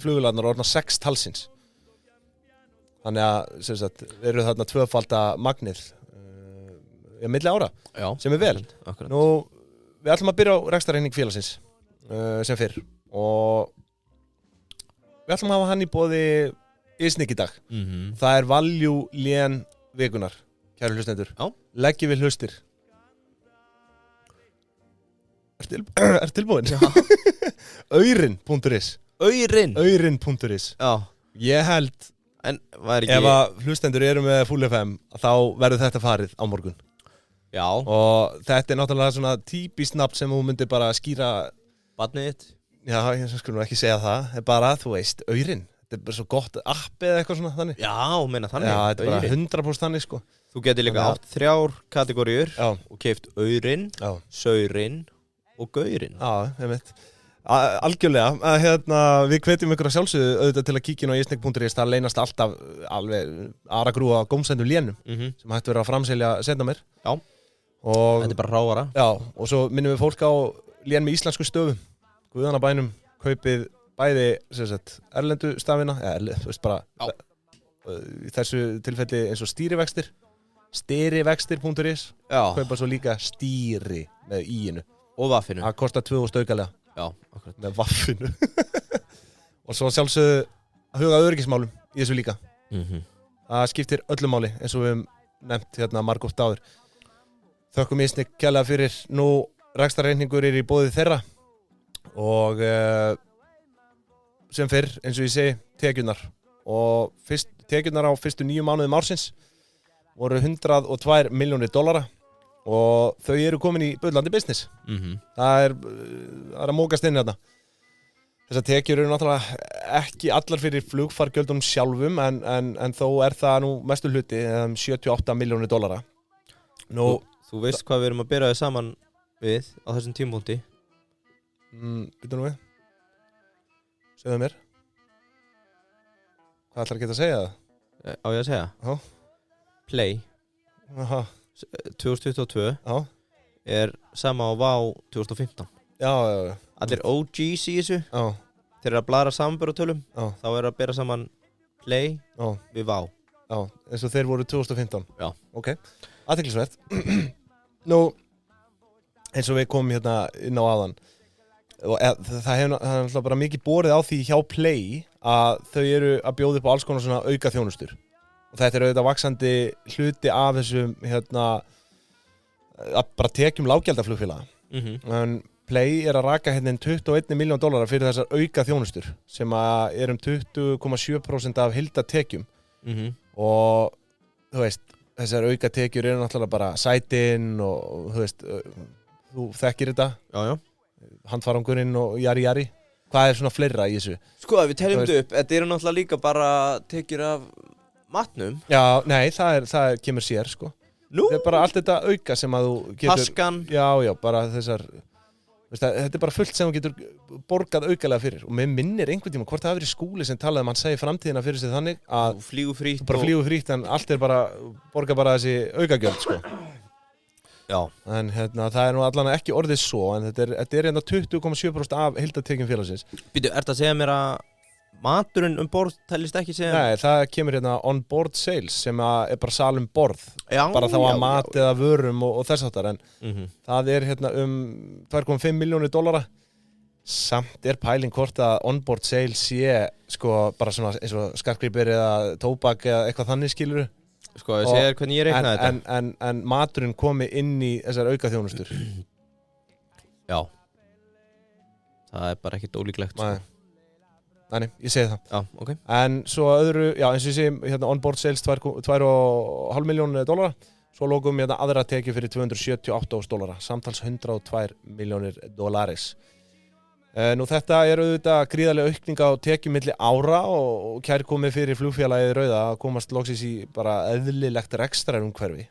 flugvélarnar orðnar 6 talsins. Þannig að sem sagt, eru þarna tvöfalda magnið milli ára, sem er vel. Akkurat. Nú, við ætlum að byrja á rekstrarreikning félagsins sem fyrr og við ætlum að hafa hann í boði Ísnik í dag. Það er value lén vikunar, kæru hlustendur. Leggjum við hlustir. Er tilbúin? Já. Aurin.is Aurin.is Já. Ég held en var ekki ef að hlustendur eru með Full FM þá verður þetta farið á morgun. Já. Og þetta er náttúrulega svona típist nafn sem þú myndir bara skýra barnið þitt. Já, ég skulum ekki segja það. Það er bara, þú veist, Aurin. Þetta er bara svo gott app eða eitthvað svona þannig. Já, meina þannig. Já, þetta er bara 100% þannig, sko. Þú getur líka átt 3 kategóriur og keypt Aurin, Saurin og Gaurin. Já, ég veit. Algjörlega, við hvetjum ykkur að sjálfsögðu auðvitað til að kíkja á isnik.is. Það leynast alltaf alveg aragrúa gómsendum lénum sem hægt verið að framselja senda mér. Já, og þetta er bara ráara. Já, og svo minnum við fólk á lén með íslensku stöfum. Guðanabænum, kaupið bæði sagt, erlendu stafina, þú veist bara í þessu tilfelli eins og stýrivextir, styrivextir.is. Kaupa svo líka stýri með í-inu. Og vaffinu. Það kostar 2.000 aukalega. Já, akkurat. Með vaffinu. Og svo sjálfsögðu að huga öryggismálum í þessu líka. Það skiptir öllu máli eins og við hefum nefnt hérna margótt áður. Þökkum Ísnik kærlega fyrir. Nú rekstrarreikningur í boði þeirra og sem fyrr eins og ég segi tekjurnar og tekjurnar á fyrstu 9 mánuðum ársins voru $102 milljónir og þau eru komin í bullandi business. Það er að mókast inn hérna. Þessar tekjur eru náttúrulega ekki allar fyrir flugfargjöldunum sjálfum en þó er það nú mestu hluti $78 milljónir. Nú, þú veist hvað við erum að bera þið saman við á þessum tímapunkti? Býtum nú við. Segðu mér. Hvað ætlar að geta að segja það? Á ég að segja? Já. Play. Aha. 2022 er sama á VÁ 2015. Já. Allir OGs í þessu. Já. Þeir eru að blara samanburðartölum. Þá er að bera saman Play við VÁ. Já, eins og þeir voru 2015. Já. Ok. Athyglisvert. Nú, eins og við komum hérna inn á áðan. Það hefur bara mikið borið á því hjá Play að þau eru að bjóða upp á alls konar svona auka þjónustur. Og þetta er auðvitað vaxandi hluti af þessum að bara tekjum lággjaldaflugfélaga. En Play að raka hérna 21 miljón dollara fyrir þessar auka þjónustur sem að 20,7% af heildartekjum og þú veist, þessar auka tekjur eru náttúrulega bara sætin og þú veist, þú þekkir þetta handfarangurinn og jari hvað svona fleira í þessu? Sko, ef við teljum þetta upp, þetta eru náttúrulega líka bara tekjur af matnum. Já, nei, það kemur sér, sko. Nú? Það bara allt þetta auka sem að þú getur... Paskan. Já, bara þessar... Þetta bara fullt sem þú getur borgað aukalega fyrir. Og mér minnir einhvern tíma hvort það hafi verið Skúli sem talaði hann segi framtíðina fyrir sig þannig að... Flýgu frítt. Bara flýgu frítt, en allt bara... Borga bara þessi aukagjöld, sko. Já. En það nú allan ekki orðið svo, en þetta er 20,7% af heildartekjum félagsins. Býtu, ert að segja mér að maturinn borð tælist ekki segja? Nei, það kemur on board sales sem er bara sal borð. Já, bara þá að mat eða vörum og þess áttar, en það er 2,5 milljónir dollara. Samt pæling hvort að on-board sales sé sko bara svona eins og skartgripir eða tóbak eða eitthvað þannig skiluru. Sko, ég segir hvernig ég reikna þetta. En maturinn komi inn í þessar auka þjónustur. Já. Það bara ekkert ólíklegt. Nei. Nei, ég segi það. Já, ok. En svo öðru, já, eins og ég segi, on-board sales 2,5 milljónir dollara. Svo lókum aðra tekið fyrir $278,000, samtals 102 milljónir dollaris. Nú þetta auðvitað gríðarlega aukning á tekjum milli ára og kærkomið fyrir flugfélagið Rauða að komast loksins í bara eðlilegt rekstrarumhverfi.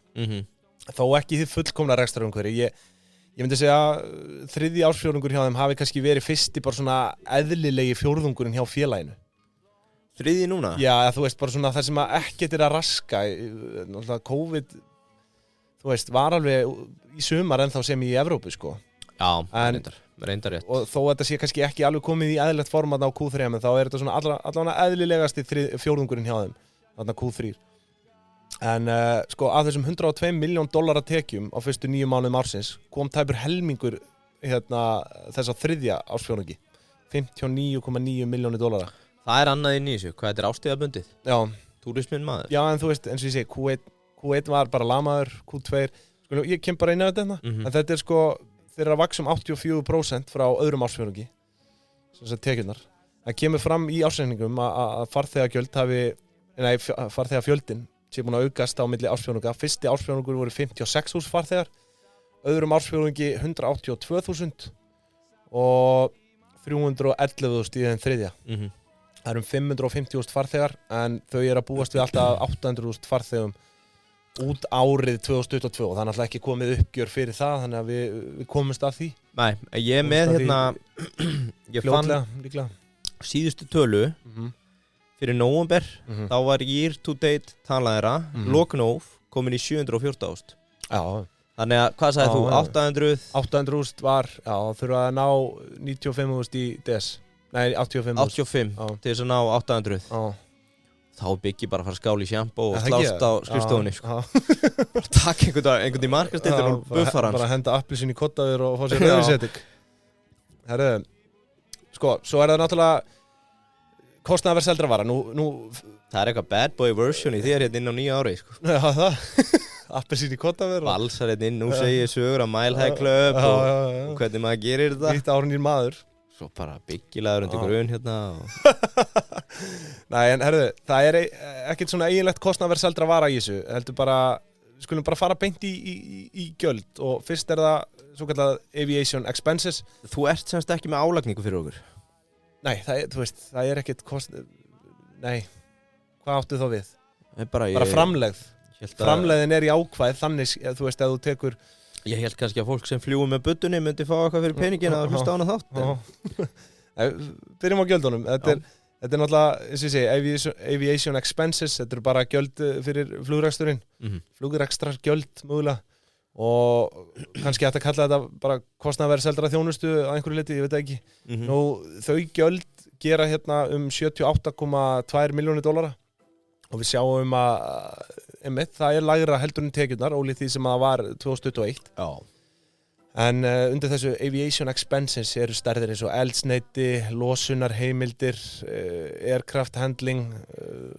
Þó ekki þið fullkomna rekstrarumhverfi. Ég myndi segja að þriðji ársfjórðungur hjá þeim hafi kannski verið fyrsti bara svona eðlilegi fjórðungurinn hjá félaginu. Þriðji núna? Já, þú veist, bara svona það sem ekkert að raska. Náttúrulega COVID, þú veist, var alveg í sumar ennþá sem í Evrópu, sko. Já, reyndar rétt. Og þó þetta sé kannski ekki alveg komið í eðlilegt format á Q3, en þá þetta svona allavega eðlilegasti fjórðungurinn hjá þeim, þarna Q3. En sko af þessum 102 miljón dollara tekjum á fyrstu 9 mánuðum ársins kom tæpur helmingur þess að þriðja ársfjórðungi 59,9 milljónir dollara. Það annað inn í þessu, hvað þetta árstíðabundið? Já. Túrisminn maður? Já, en þú veist, eins og ég segi, Q1 var bara lamaður, Q2, sko, ég kem bara inn á þetta, en þetta sko, þeir að vaksa 84% frá öðrum ársfjórðungi, þessar tekjurnar. Það kemur fram í ársreikningum að farþegafjöldin sé búin að aukast á milli ársfjórðunga. Fyrsti ársfjórðungur voru 56.000 farþegar, öðrum ársfjórðungi 182.000 og 311.000 í þeim þriðja. Það 550.000 farþegar, en þau að búast við alltaf 800.000 farþegum út árið 2022 og það náttúrulega ekki komið uppgjör fyrir það, þannig að við komumst að því. Nei, ég með ég fann líklega síðustu tölu fyrir nóvember, þá var year to date talaðira, loknóf komin í 714.000. Já. Þannig að, hvað sagði þú? 800? 800.000 var, já, þurfa að ná 95.000 í DS. Nei, 85.000. 85, til þess að ná 800. Já. Þá byggi bara að fara skál í sjampo og slást á skrifstofunni, sko. Bara takk einhvern í markastildur og buffar hans. Bara henda appelsín í kottaður og fá sér rauðinsetik. Herru, sko, svo það náttúrulega kostnaðarverð seldra vara. Nú það eitthvað bad boy version í þér hérna inn á nýja ári, sko. Já, það. Appelsín í kottaður. Balsar hérna inn, nú segir ég sögur að Mile High Club og hvernig maður gerir þetta. Nýtt árnýr maður. Svo bara byggilaður undir grun hérna. Nei, en herðu, það ekkert svona eiginlegt kostnaðarverð seldra vara í þessu. Heldur bara, skulum bara fara beint í gjöld og fyrst það svo kallað aviation expenses. Þú ert semst ekki með álagningu fyrir okkur? Nei, þú veist, það ekkert Nei, hvað áttu þá við? Bara framlegð. Framlegðin í ákvæð, þannig, þú veist, ef þú tekur... Ég held kannski að fólk sem fljúum með budunni myndi fá eitthvað fyrir peningin að hlusta á hana þátt. Byrjum á gjöldunum. Þetta er náttúrulega, eins og ég segi, aviation expenses, þetta bara gjöld fyrir flugreksturinn. Flugrekstrar gjöld, mögulega. Og kannski hægt að kalla þetta bara kostnaðarverð seldra þjónustu á einhverju liti, ég veit ekki. Nú, þau gjöld gera hérna 78,2 milljónir dollara og við sjáum að það lægra heldur en tekjurnar, ólíkt því sem það var 2021. Já. En undir þessu aviation expenses eru stærðir eins og eldsneyti, losunarheimildir, aircraft handling,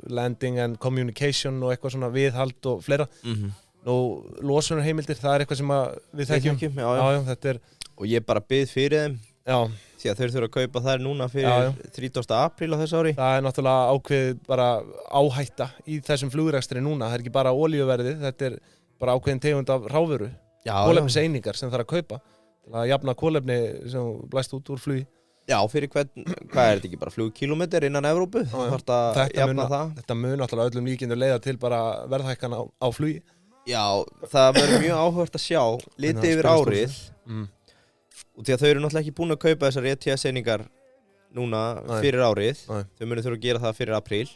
landing and communication og eitthvað svona viðhald og fleira. Nú, losunarheimildir, það eitthvað sem við þekkjum. Já, þetta og ég bara bið fyrir þeim Já. Því að þeir þurfa að kaupa þær núna fyrir 30. apríl á þessu ári. Það náttúrulega ákveðið bara áhætta í þessum flugrekstri núna. Það ekki bara olíuverðið, þetta bara ákveðin tegund af ráfuru. Kolefniseiningar sem þarf að kaupa til að jafna kolefni sem blæst út úr flugi. Já, fyrir hvað þetta ekki bara flugkilometer innan Evrópu? Þetta mun náttúrulega öllum líkindur leiða til bara verðhækkan á flugi. Já, það verður mjög áhugavert að sjá litið yfir árið. Og því að þau eru náttúrulega ekki búin að kaupa þessar ETS-einingar núna fyrir árið. Þau munu þurfa að gera það fyrir apríl.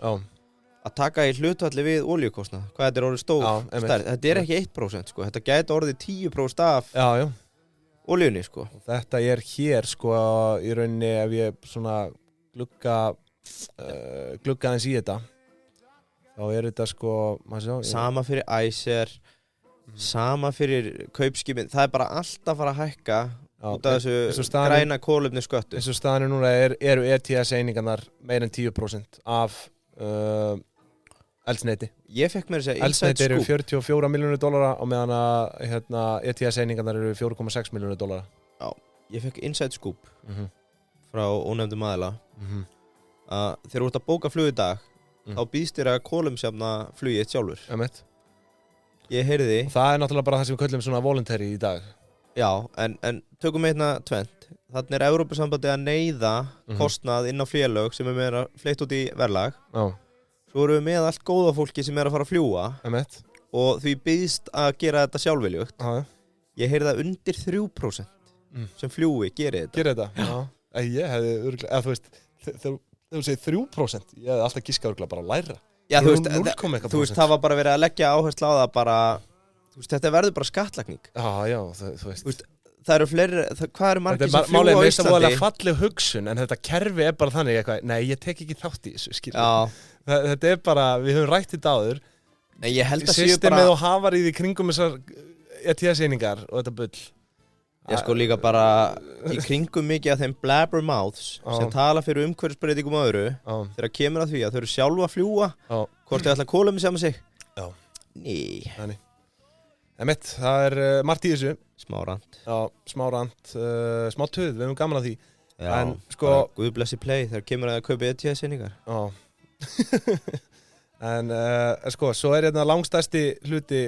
Að taka í hlutfalli við olíukostnað. Hvað þetta orðið stór stærð. Þetta ekki 1%, sko. Þetta gæti orðið 10% af olíunni, sko. Og þetta hér, sko, í rauninni ef ég svona glugga aðeins í þetta. Þá þetta, sko, sama fyrir Icer, sama fyrir kaupskipin. Það bara alltaf að fara að hækka. Út af þessu græna kolefnisköttu. Eins og staðan núna eru ETS-einingarnar meira en 10% af eldsneyti. Ég fekk mér að segja inside scoop. Eldsneyti eru $44 milljónir á meðan að ETS-einingarnar eru $4,6 milljónir. Já, ég fekk inside scoop frá ónefndum aðila að þegar þú ert að bóka flug í dag þá býðst þér að kolumsjafna flugið sjálfur. Ég heyrði. Það náttúrulega bara það sem við köllum svona voluntary í dag. Já, en tökum við hérna tvennt. Þannig Evrópusambandið að neyða kostnað inn á flugfélög sem með að fleyta út í verðlag. Svo erum við með allt góða fólki sem að fara að fljúga og því býðst að gera þetta sjálfviljugt. Ég heyrði það undir 3% sem fljúi gerir þetta. Gerir þetta? Já. Ég hefði örgulega, þú veist, þegar þú segir 3%, ég hefði alltaf giskað örgulega bara að læra. Já, þú veist, það var bara verið að leggja áherslu á það bara. Þetta verður bara skattlagning. Já, þú veist. Það eru fleiri, hvað eru margir sem fljúga á Íslandi? Málið er voðalega falleg hugsun, en þetta kerfi bara þannig eitthvað, nei, ég tek ekki þátt í þessu, skilur. Þetta bara, við höfum rætt þetta áður. Nei, ég held að séu bara... Systemið og hafarið í kringum þessar ETS-einingar og þetta bull. Ég sko líka bara í kringum mikið af þeim blabbermouths sem tala fyrir umhverfisbreytingum og öðru, þegar kemur að því að þau eru sjálfa að fljúga, hvort þau ætla að kolefnisjafna sig. Nei. Það margt í þessu. Smá rant. Já, smá rant, smá töð, við höfum gaman að því. Já, en, sko, Guð blessi play þegar kemur að kaupa ETS-einingar. Já. En sko, svo hérna langstærsti hluti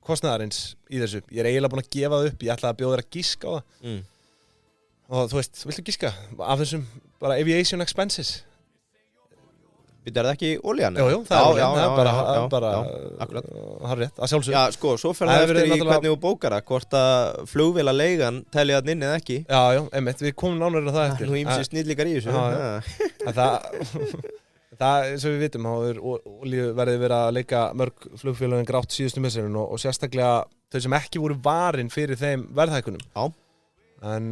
kostnaðarins í þessu. Ég eiginlega búinn að gefa það upp, ég ætlaði að bjóða þér að giska á það. Og þú veist, viltu giska? Af þessum bara aviation expenses. Það ekki olían? Jú, það bara rétt, að sjálfsög. Já, sko, svo fer það eftir í hvernig þú bókar það, hvort að flugvélaleigan telja það inn eða ekki. Já, einmitt, við komum nánari að það eftir. Nú ýmsir snillíkar í þessu. Það, eins og við vitum, þá olíuverðið verið að leika mörg flugfélögin grátt síðustu misserinn og sérstaklega þau sem ekki voru varin fyrir þeim verðhækunum. Já. En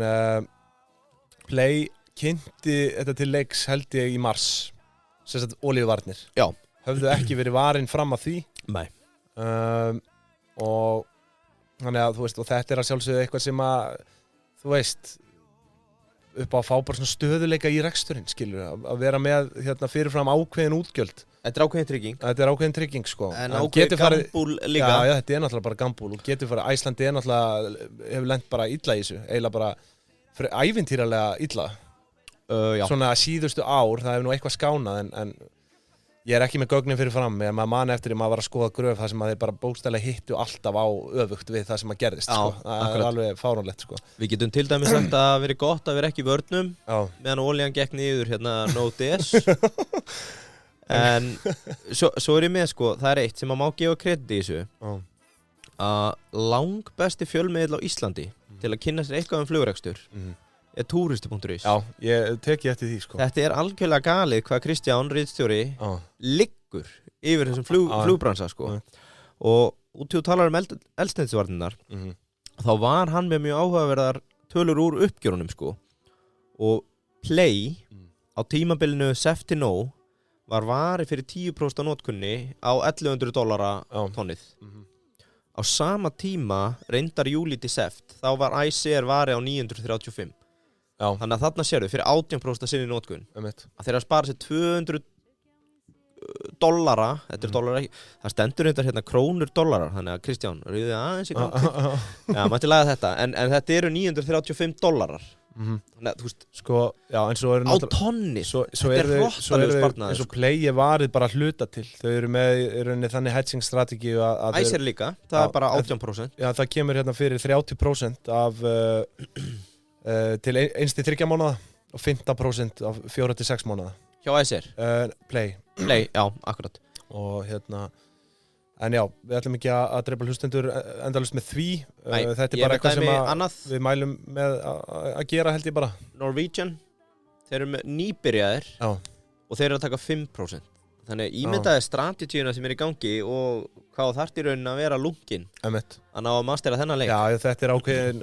Play kynnti þetta til leiks held ég í mars. Sérstaklega olíuvarnir. Já. Höfðu ekki verið varin fram að því. Nei. Og þannig að þú veist, og þetta að sjálfsögðu eitthvað sem að þú veist upp á að fá bara svona stöðuleika í reksturinn, skilur, að vera með hérna fyrirfram ákveðin útgjöld. Þetta ákveðin trygging. Þetta ákveðin trygging, sko. En ákveðin gambúl líka. Já, þetta náttúrulega bara gambúl og getur farið, Æslandi náttúrulega, hefur lent bara illa í þessu, eiginlega bara ævintýralega illa. Já. Svona síðustu ár, það hefur nú eitthvað skánað en ég ekki með gögnin fyrir fram, en maður man eftir maður var að skoða gröf það sem að þeir bara bókstælega hittu alltaf á öfugt við það sem að gerðist. Já, sko. Það alveg fáránlegt, sko. Við getum til dæmis sagt að verið gott að vera ekki í vörnum meðan olían gekk niður hérna no DS. En svo ég með, sko, það eitt sem að má gefa kredit í þessu að langbesti fjölmiðill á Íslandi til að kynna sér eitthvað flugrekstur Touristi.is. Já, ég teki eftir því, sko. Þetta algjörlega galið hvað Kristján, ritstjóri, liggur yfir þessum flugbransa, sko. Og út til að tala eldsneytisvarnirnar, þá var hann með mjög áhugaverðar tölur úr uppgjörunum, sko. Og Play á tímabilinu Sefti-No var vari fyrir 10% á notkunni á $1,100 tonnið. Á sama tíma, reyndar júlí til Seft, þá var ICR vari á 935. Já. Þannig að þarna sérðu fyrir 18% sinni notkun að þeir að spara sér dollara, þetta dollara ekki, það stendur hérna krónur dollarar, þannig að Kristján, rýðið aðeins í gangi. Já, mætti laga þetta, en þetta eru $935. Þannig að, þú veist, sko, já, en svo á tonni, þetta er rottalegur sparnaður. En svo Play varið bara hluta til, þau eru með þannig hedging strategi að Æsir líka, það er bara 18%. Já, það kemur hérna fyrir 30% af til 1-3 mánaða og 15% af 4-6 mánaða. Hjá Æsir? Play, já, akkurat. Og hérna, en já, við ætlum ekki að drepa hlustendur endalaust með því. Þetta er bara eitthvað sem við mælum með að gera, held ég bara. Norwegian, þeir eru með nýbyrjaðir og þeir eru að taka 5%. Þannig ímyndaði strategíuna sem er í gangi og hvað þarf í rauninni að vera lungin að ná að mastera þennan leik. Já, þetta er ákveðin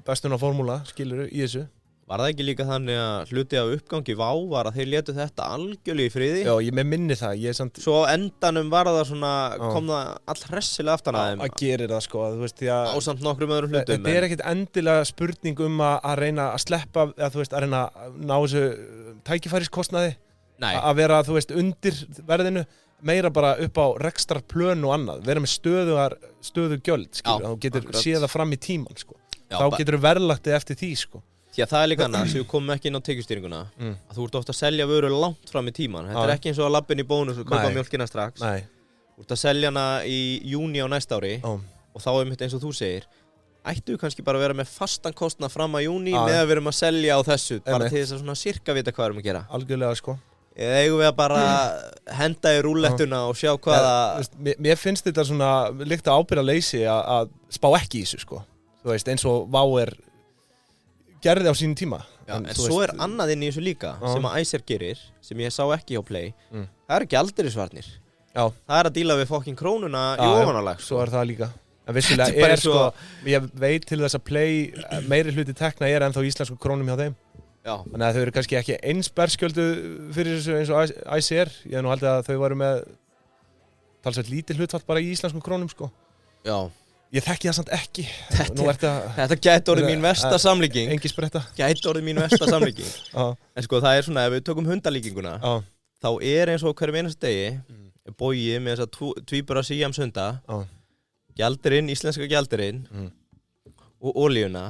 bestuna formúla, skilurðu, í þessu. Var það ekki líka þannig að hluti af uppgangi Vá var að þeir létu þetta algjörlega í friði? Já, ég minni það. Svo á endanum var það svona, kom það all hressilega aftan að þeim. Að gerir það, sko. Þú veist, ásamt nokkrum öðrum hlutum. Þetta er ekkit endilega spurning að reyna að sleppa, eða þú veist, að reyna að ná þessu tækifæriskostnaði. Nei. Að vera, þú veist, undir verðinu. Meira bara upp á rekstrarplön og annað. Vera með stöðu gjöld, skilur. Þú getur séð það fram í tíman, sko. Þá getur þú verðlagt eftir því, sko. Því að það er líka annað sem við komum ekki inn á tekjustýringuna að þú ert ofta að selja vöru langt fram í tíman. Þetta er ekki eins og að labbin í bónus og kaupa mjólkina strax. Nei. Þú ert að selja hana í júní á næsta ári og þá er eins og þú segir ættu kannski bara að vera með fastan kostnað fram að júní með að við erum að selja á þessu bara til þess að svona sirka vita hvað við erum að gera. Algjörlega, sko. Eða eigum við að bara henda í rúlettuna og sjá hvaða... Mér finnst þetta svona líkt að ábyrgðarleysi að spá ekki í þessu, sko. Þú veist, eins og Vá gerði á sínum tíma. Já, en svo er annað inn í þessu líka sem að Æsir gerir, sem ég sá ekki hjá Play. Það eru gjaldeyrisvarnir. Já. Það er að díla við fokkin krónuna í ofanálag. Svo er það líka. En vissulega sko, ég veit til þess að Play meiri hluti tekna ennþá íslensku krónum hjá þeim. Já. Þannig að þau eru kannski ekki eins berskjöldu fyrir þessu eins og Æsir. Ég hef nú haldið að þau varu með talsveit lítið hlutfall bara í íslensku krónum, sko. Já. Ég þekki það samt ekki. Þetta gæti orðið mín versta samlíking. Engi spretta. Gæti orðið mín versta samlíking. En sko það er svona, ef við tökum hundalíkinguna, þá er eins og hverjum einasta degi Bogi með þessa tvíbura Siams hunda, gjaldurinn, íslenska gjaldurinn og olíuna.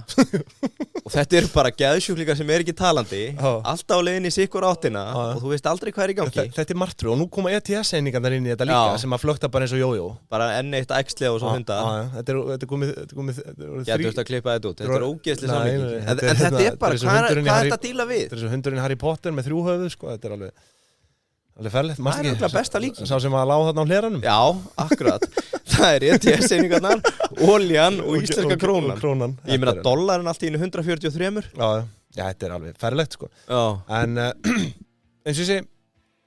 Og þetta eru bara geðsjúklingar sem ekki talandi, alltaf á leiðinni í sikkur áttina og þú veist aldrei hvað er í gangi. Þetta er martrú og nú koma ETS-einingarnar inn í þetta líka sem að flökta bara eins og jójó. Bara enn eitt æxlega og svo hunda. Þetta er komið Getur þú að klippa þetta út, þetta er ógeðsli samlíking. En þetta er bara, hvað er þetta að díla við? Þetta er svo hundurinn Harry Potter með 3 höfuð, sko, þetta er alveg ferlegt. Það er alltaf besta líking. Sá sem að lága þarna á hleranum. Já, akkurat. Það er ETS-einingarnar, oljan og íslenska krónan. Ég meina dollarinn allt í 143. Já, þetta er alveg ferlegt, sko. Já. En eins og sé,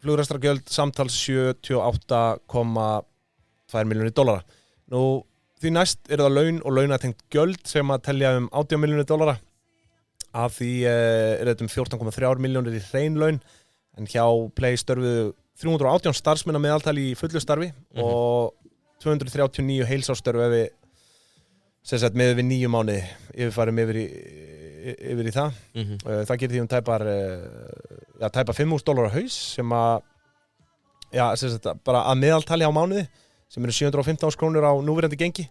flugrekstrargjöld samtals $78,2 milljónir. Nú, því næst eru það laun og launatengt gjöld sem að telja $18 milljónir. Af því er þetta 14,3 milljónir í hrein laun. En hjá Play störfuðu 318 starfsmenn að meðaltali í fullu starfi og 239 heilsársstörf ef við sem sagt með við 9 mánuði yfirfærum yfir í það. Það getur því tæpa $5,000 haus sem að sem sagt bara að meðaltali á mánuði sem eru 715.000 krónur á núverandi gengi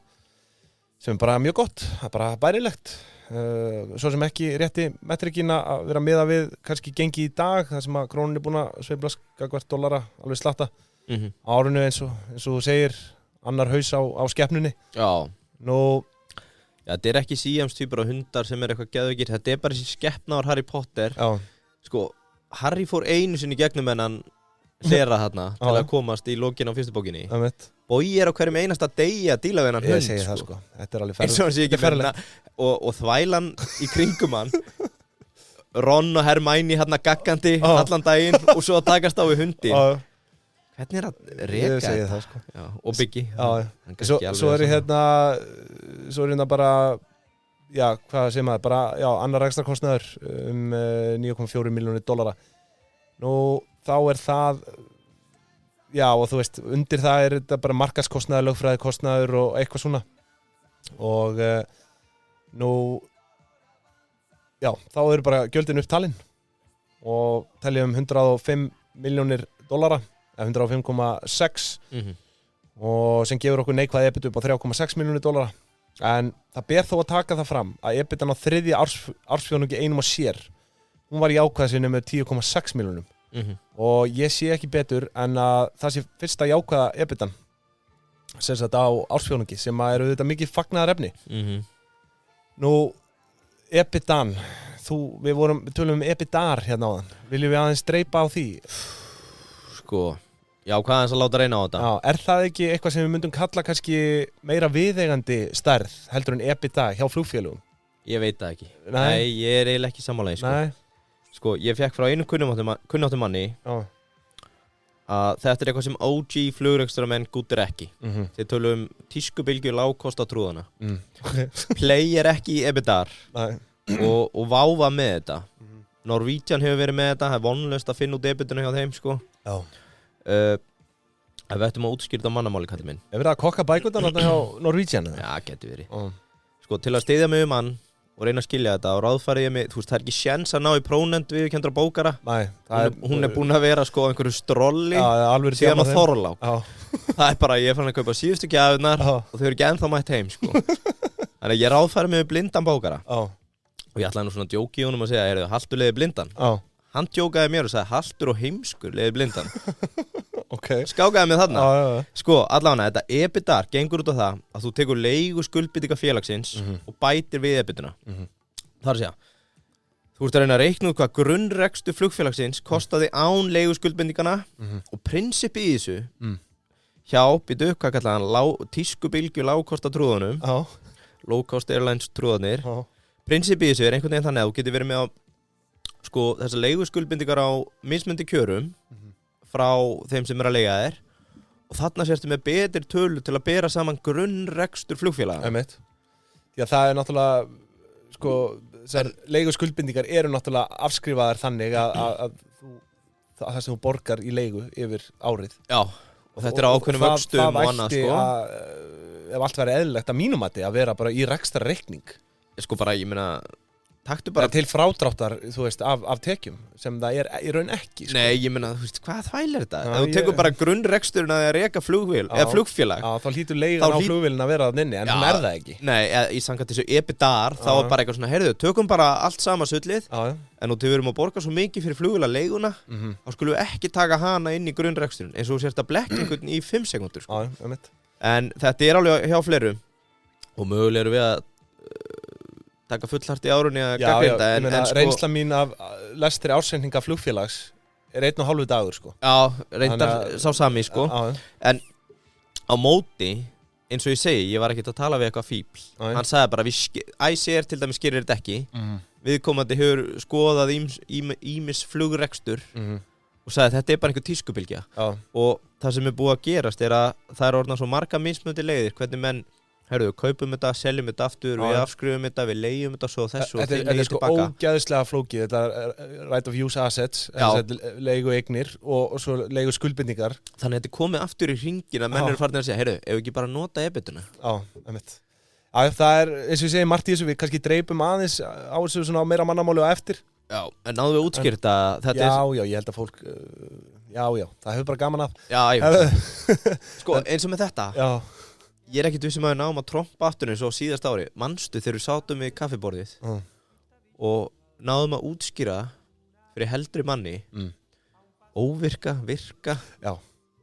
sem er bara mjög gott, það er bara bærilegt. Svo sem ekki rétti metrikinn að vera miða við kannski gengi í dag þar sem að krónan er búin að sveiflast gagnvart dollara alveg slatta á árinu eins og þú segir annar haus á skepnunni. Já. Nú þetta er ekki Siams týpur af hundar sem er eitthvað geðveikir, þetta er bara þessi skepnaður Harry Potter. Já. Sko, Harry fór einu sinni gegnum hennan hlera þarna til að komast í lokin á fyrstu bókinni. Bogi er á hverjum einasta degi að díla við hennan hund. Ég segi það, sko. Þetta er alveg eins og hann sé ekki ferlega. Og þvælan í kringum hann. Ron og Hermione hérna gaggandi allan daginn og svo að takast á við hundin. Hvernig er að reka þetta? Ég segi það, sko. Já, og Biggi. Svo er hérna bara, já, hvað segir maður, bara, já, annar ekstra kostnaður $9,4 milljónir. Nú, þá er það, já, og þú veist, undir það er þetta bara markaðskostnaður, lögfræðikostnaður og eitthvað svona. Og nú, já, þá eru bara gjöldin upptalin og telja $105 milljónir 105,6 og sem gefur okkur neikvæð EBITDA upp á 3,6 milljónir dollara. En það ber þó að taka það fram að EBITDA á þriðja ársfjórðungi einum og sér, hún var jákvæð sinni með 10,6 milljónum. Og ég sé ekki betur en að það sé fyrsta jákvæða EBITDA sem sagt á ársfjórðungi sem að eru þetta mikið fagnaðarefni. Nú, EBITDAn, við tölum EBITDAR hérna áðan. Viljum við aðeins dreipa á því? Sko, já, hvað aðeins að láta reyna á þetta? Já, er það ekki eitthvað sem við myndum kalla kannski meira viðeigandi stærð heldur en EBITDA hjá flugfélögum? Ég veit það ekki. Nei, ég er eiginlega ekki sammála, sko. Nei. Sko, ég fekk frá einu kunnáttum manni að þetta er eitthvað sem OG flugrekstramenn gúttir ekki. Þeir tölum tískubylgju lágkosta trúðana. Play er ekki í EBITDAR og váfa með þetta. Norwegian hefur verið með þetta, það er vonlaust að finna út EBITDArna hjá þeim, sko. Við ættum að útskýra á mannamáli, kallið minn. Er verið að kokka bækurnar hjá Norwegian? Já, getur verið. Sko, til að styðja mig mann og reyna að skilja þetta og ráðfæri ég mig, þú veist, það er ekki sjens að ná í prónend viðurkenndra bókara. Nei. Hún er búin að vera sko á einhverju strolli síðan á Þorlák. Það er bara, ég er farin að kaupa síðustu gjafirnar og þau eru ekki ennþá mætt heim, sko. Þannig að ég ráðfæri mig við blindan bókara. Og ég ætlaði nú svona að djóki í honum að segja, haltu leiði blindan. Hann djókaði mér og sagði, haltur og heimskur leiði blindan. Skákaði mig þarna. Sko, allavega, þetta EBITDAR gengur út á það að þú tekur leigu skuldbindinga félagsins og bætir við EBITDAna. Það er að segja, þú ert að reyna að reikna út hvað grunnrekstur flugfélagsins kostaði án leigu skuldbindingana og prinsippi í þessu hjá, býtu upp, hvað kallaði hann, tískubylgju lágkosta trúðunum, low cost airlines trúðanir. Prinsippi í þessu er einhvern veginn þannig að þú getur verið með á sko, þessar leigu skuldbindingar á mismundi kjörum frá þeim sem er að leiga þér og þarna sérstu með betri tölu til að bera saman grunnrekstur flugfélaga. Því að það er náttúrulega sko, þessar leigu skuldbindingar eru náttúrulega afskrifaðar þannig að það sem þú borgar í leigu yfir árið. Já, og þetta er ákveðnum vöxtum og annað, sko. Ef allt væri eðlilegt að mínum mati að vera bara í rekstrarreikning. Sko bara, ég meina, taktu bara til frádráttar, þú veist, af tekjum sem það er í raun ekki, sko. Nei, ég meina, þú veist, hvað þvælir þetta? Ef þú tekur bara grunnreksturinn að reka flugvél eða flugfélag. Já, þá hlýtur leigan á flugvélina að vera þarna inni, en hún er það ekki. Nei, í samkvæmt þessu EBITDAR þá er bara eitthvað svona, heyrðu, tökum bara allt sama sullið, en nú við erum að borga svo mikið fyrir flugvéla leiguna, þá skulum við ekki taka hana inn í grunnreksturinn, eins og þú sért að blekkja einhvern í 5 sekúndur, sko. En þetta er alveg hjá fleiru og mögulega erum við að taka fullhart í árunni að gagnrýna en sko, reynsla mín af lestri ársreikninga flugfélags er 1,5 dagur, sko. Já, reyndar sá sami, sko. En á móti, eins og ég segi, ég var ekkert að tala við eitthvað fíbl. Hann sagði bara, ICR til dæmis gerir þetta ekki. Viðkomandi hefur skoðað ýmis flugrekstur og sagði þetta er bara einhver tískubylgja. Og það sem er búið að gerast er að það er orðnað svo marga mismunandi leiðir, hvernig menn kaupum þetta, seljum þetta aftur, við afskrifum þetta, við leigjum þetta svo þessu og þetta er sko ógæðislega flókið, þetta er right of use assets, leigu eignir og svo leigu skuldbindingar. Þannig að þetta er komið aftur í hringin að menn eru farin að segja, ef við ekki bara nota EBITDAna. Það er, eins og ég segi, margt í þessu, við kannski dreipum aðeins á þessu svona á meira mannamáli og eftir. Já, en náðu við útskýrt að þetta Já, ég held að fólk, það hefur bara gaman af. Sko, eins og með þetta. Ég er ekkert vissum að við náum að trompa aftur eins og síðast ári. Manstu þegar við sátum við kaffiborðið og náðum að útskýra fyrir heldri manni óvirka, virka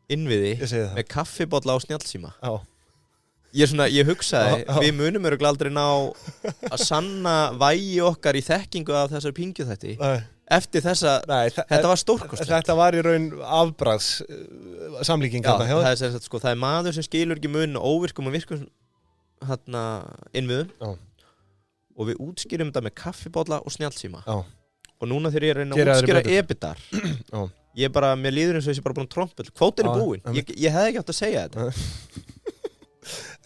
innviði með kaffibolla á snjallsíma. Ég hugsaði, við munum örugglega aldrei ná að sanna vægi okkar í þekkingu af þessari pingjuþætti. Eftir þessa, þetta var stórkostlegt. Þetta var í raun afbragðs samlíking. Það er maður sem skilur ekki mun óvirkum og virkum innviðum og við útskýrum þetta með kaffibolla og snjallsíma. Og núna þegar ég reyna að útskýra EBITDAR, ég bara, mér líður eins og þessi bara búin trompull. Kvótin er búinn, ég hefði ekki átt að segja þetta.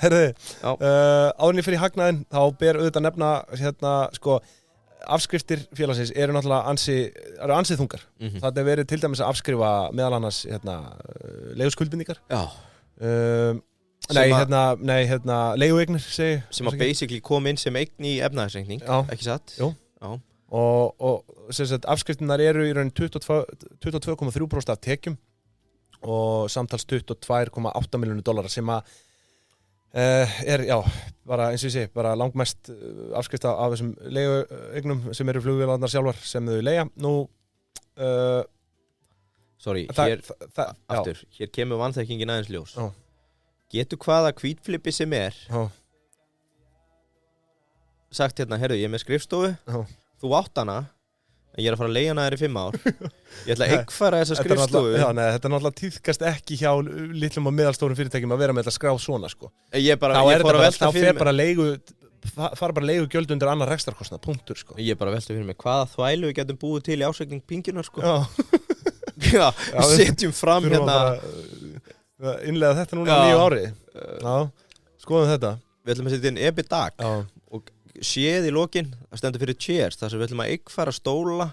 Herðu, áðurinn fyrir hagnaðinn, þá ber auðvitað nefna, sko, afskriftir félagsins eru náttúrulega ansið þungar. Það er verið til dæmis að afskrifa meðal annars leiguskuldbindingar. Leigueignir segi. Sem að basically kom inn sem eign í efnahagsreikning, ekki satt? Jú. Og sem sagt afskriftinnar eru í raun 22,3% af tekjum og samtals 22,8 milljónir dollara sem að bara eins og ég sé, bara langmest afskrifta af þessum leigueignum sem eru flugvélarnar sjálfar sem þau leigja. Nú, hér kemur vanþekkingin aðeins ljós. Getur hvaða hvítflippi sem sagt hérna, heyrðu, ég er með skrifstofu, þú átt hana, en ég er að fara að leigja hana þér í 5 ár. Ég ætla að eggfæra þessa skrifstofu. Þetta er náttúrulega tíðkast ekki hjá litlum og meðalstórum fyrirtækjum að vera með þetta skráð svona, sko. Þá fer bara leigugjöld undir annar rekstrarkostnað, punktur, sko. Ég er bara að velta fyrir mig hvaða þvælu við getum búið til í ásökning Pingjunar, sko. Já, við setjum fram hérna. Innlega þetta núna 9 ári. Já, skoðum þetta. Við ætlum að setja inn EBITDA og séð í lokin að stenda fyrir Cheers þar sem við ætlum að eggfæra stóla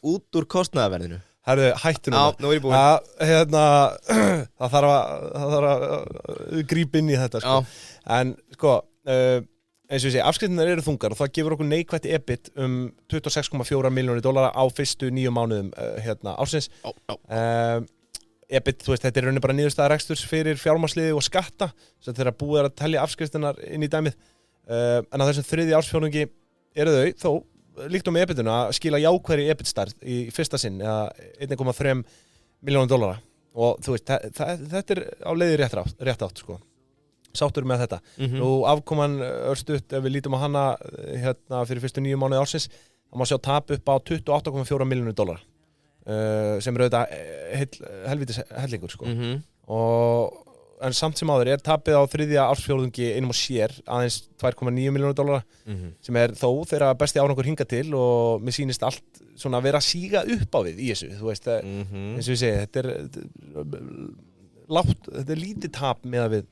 út úr kostnaðarverðinu. Herðu, hættu núna. Nú er ég búinn. Það þarf að grípa inn í þetta, sko. En, sko, eins og ég segi, afskriftirnar eru þungar og það gefur okkur neikvætt EBIT 26,4 milljónir dollara á fyrstu 9 mánuðum ársins. EBIT, þú veist, þetta er rauninni bara niðurstaða reksturs fyrir fjármagnsliði og skatta sem þeirra búið að telja afskriftirnar inn í dæmið. En á þessum þriðja ársfjórðungi eru þau þó líkt með EBIT-una að skila jákvæðri EBIT-stærð í fyrsta sinn eða 1,3 milljónir dollara og þú veist, þetta er á leiði rétt átt, sko. Sáttur með þetta. Nú afkoman örstutt ef við lítum á hana fyrir fyrstu 9 mánuði ársins, þá má sjá tap upp á 28,4 milljónir dollara. Sem er auðvitað helvítis hellingur, sko. En samt sem áður tapið á þriðja ársfjórðungi einum og sér aðeins 2,9 milljónir dollara sem er þó þeirra besti árangur hingað til og mér sýnist allt svona vera að síga upp á við í þessu, þú veist, eins og ég segi, þetta er lítið tap með að við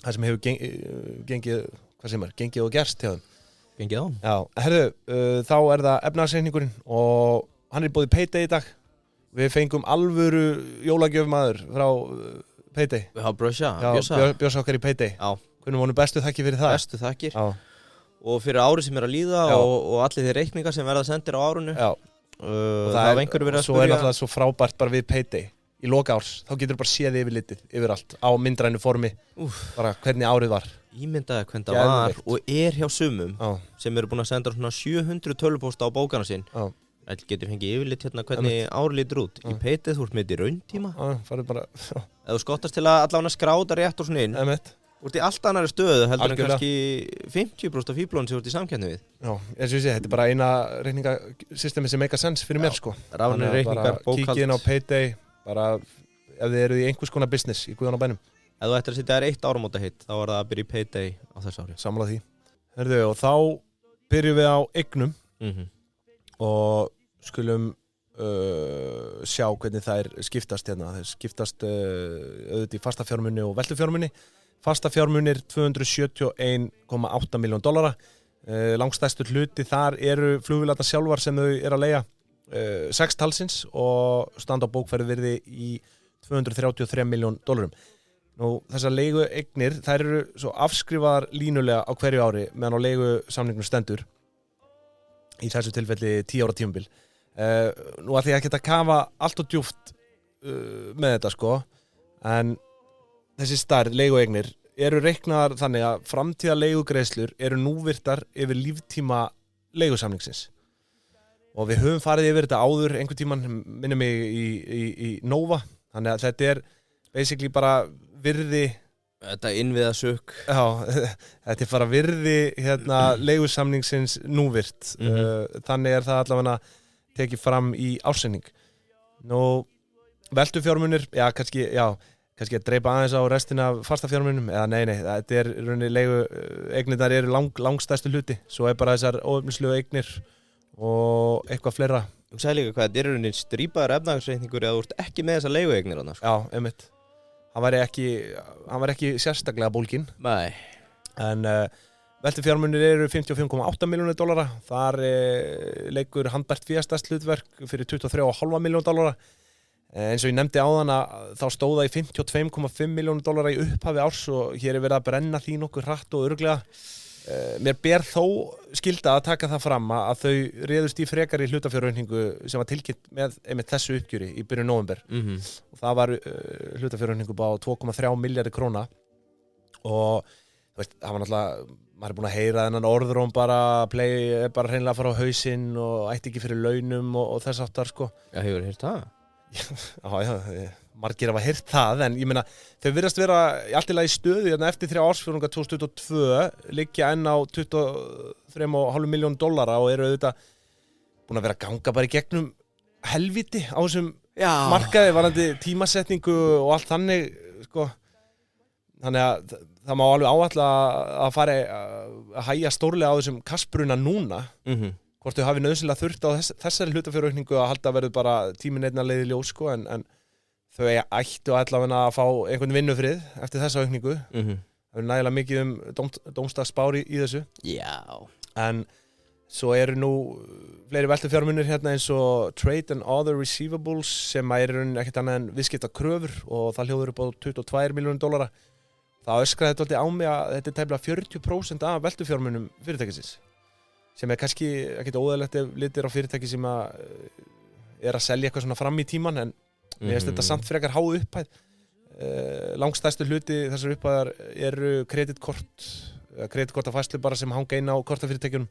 það sem hefur gengið og gerst hjá þeim. Gengið á? Já, herðu, þá er það efnahagsreikningurinn og hann er boðið Payday í dag. Við fengum alvöru jólagjöf maður frá Payday. Við hafa Bjössa okkar í Payday. Já. Hvernig voru bestu þakkir fyrir það? Bestu þakkir. Já. Og fyrir árið sem er að líða og allir þeir reikningar sem verða sendir á árunu. Já. Það er einhverju verið að spyrja. Svo er náttúrulega svo frábært bara við Payday. Í loka árs, þá getur bara séð yfirlitið yfir allt á myndrænu formi. Bara hvernig árið var. Ímyndaði hvernig það var og er hjá sumum sem eru búin að senda svona 700 tölvupósta á bókana sín. Já. Það getur fengið yfirlit hérna hvernig árið lítur út. Í Payday þú ert með þetta í rauntíma. Farið bara. Ef þú skottast til að allavega skráta rétt og svona inn. Þú ert í allt annari stöðu heldur en kannski 50% af fíblónu sem þú ert í samkeppni við. Já, eins og ég segi, þetta er bara eina reikningasystemi sem make a sense fyrir mér, sko. Rafnir reikningar, bókhald. Kíkið inn á Payday, bara ef þið eruð í einhvers konar business í guðan á bænum. Ef þú ættir að setja þér 1 áramótahitt, þá er það að byrja í Payday á þessu ári. Sammála því. Herðu, og þá byrjum við á eignum og skulum sjá hvernig þær skiptast hérna. Þær skiptast auðvitað í fasta fjármuni og veltufjármuni. Fasta fjármunir 271,8 milljón dollara. Langstærstur hluti þar eru flugvélarnar sjálfar sem þau eru að leigja 6 talsins og standa á bókfærðvirði í 233 miljón dollarum. Nú, þessar leigueignir, þær eru svo afskrifaðar línulega á hverju ári meðan á leigusamningnum stendur. Í þessu tilfelli 10 ára tímabil. Nú ætla ég ekki að kafa allt og djúpt með þetta, sko, en þessi stærð leigueignir eru reiknaðar þannig að framtíða leigugreiðslur eru núvirtar yfir líftíma leigusamningsins. Og við höfum farið yfir þetta áður einhvern tímann, minnum mig í Nova, þannig að þetta er basically bara virði. Þetta innviða sök. Já, þetta er bara virði leigusamningsins núvirt. Þannig er það allavega tekið fram í ársreikning. Nú, veltufjármunir, kannski að dreipa aðeins á restina af fastafjármunum, eða nei, þetta er rauninni leigueignirnar eru langstærstu hluti, svo er bara þessar óöfnislegu eignir og eitthvað fleira. Þú sagði líka hvað, þetta er rauninni strípaður efnahagsreikningur eða þú ert ekki með þessar leigueignir þarna, sko. Já, einmitt. Hann var ekki sérstaklega bólginn. Nei. En veltufjármunir eru 55,8 milljónir dollara. Þar leikur handbært félagslegt hlutverk fyrir 23,5 milljónir dollara. Eins og ég nefndi áðan að þá stóða í 52,5 milljónir dollara í upphafi árs og hér er verið að brenna því nokkuð hratt og örugglega. mér ber þó skylda að taka það fram að þau réðust í frekari hlutafjárraukningu sem var tilkynnt með einmitt þessu uppgjöri í byrjun nóvember og það var hlutafjárraukningu á 2,3 milljarðir króna og þú veist, það var náttúrulega maður búinn að heyra þennan orðróm bara play bara hreinlega að fara á hausinn og ætti ekki fyrir launum og þess áttar sko. Já, hefur heyrt það? Já, margir hafa heyrt það en ég meina þau virðast vera allt í lagi stöðu hérna eftir 3 ársfjórðunga 2022 liggja enn á $23,5 million og eru auðvitað búin að vera að ganga bara í gegnum helviti á þessum markaði varandi tímasetningu og allt þannig sko. Þannig að það má alveg áætla að fara að hægja stórlega á þessum kassbruna núna hvort þau hafi nauðsynlega þurft á þessari hlutafjárraukningu að halda verður bara tíminn einna leið í ljós sko, en þau ættu allavega að fá einhvern vinnufrið eftir þessa aukningu það er nægilega mikið dómstagsspár í þessu en svo eru nú fleiri veltufjármunir hérna eins og Trade and Other Receivables sem er ekkert annað en viðskiptakröfur og það hljóður upp á $22 milljónir það öskraði þetta á mig að þetta er tæplega 40% af veltufjármunum fyrirtækisins sem er kannski ekkert óðalegt ef litir á fyrirtæki sem er að selja eitthvað svona fram í tíman en mér finnst þetta samt frekar há upphæð langstærstu hluti þessar upphæðar eru kreditkortafærslu bara sem hanga inn á kortafyrirtækjunum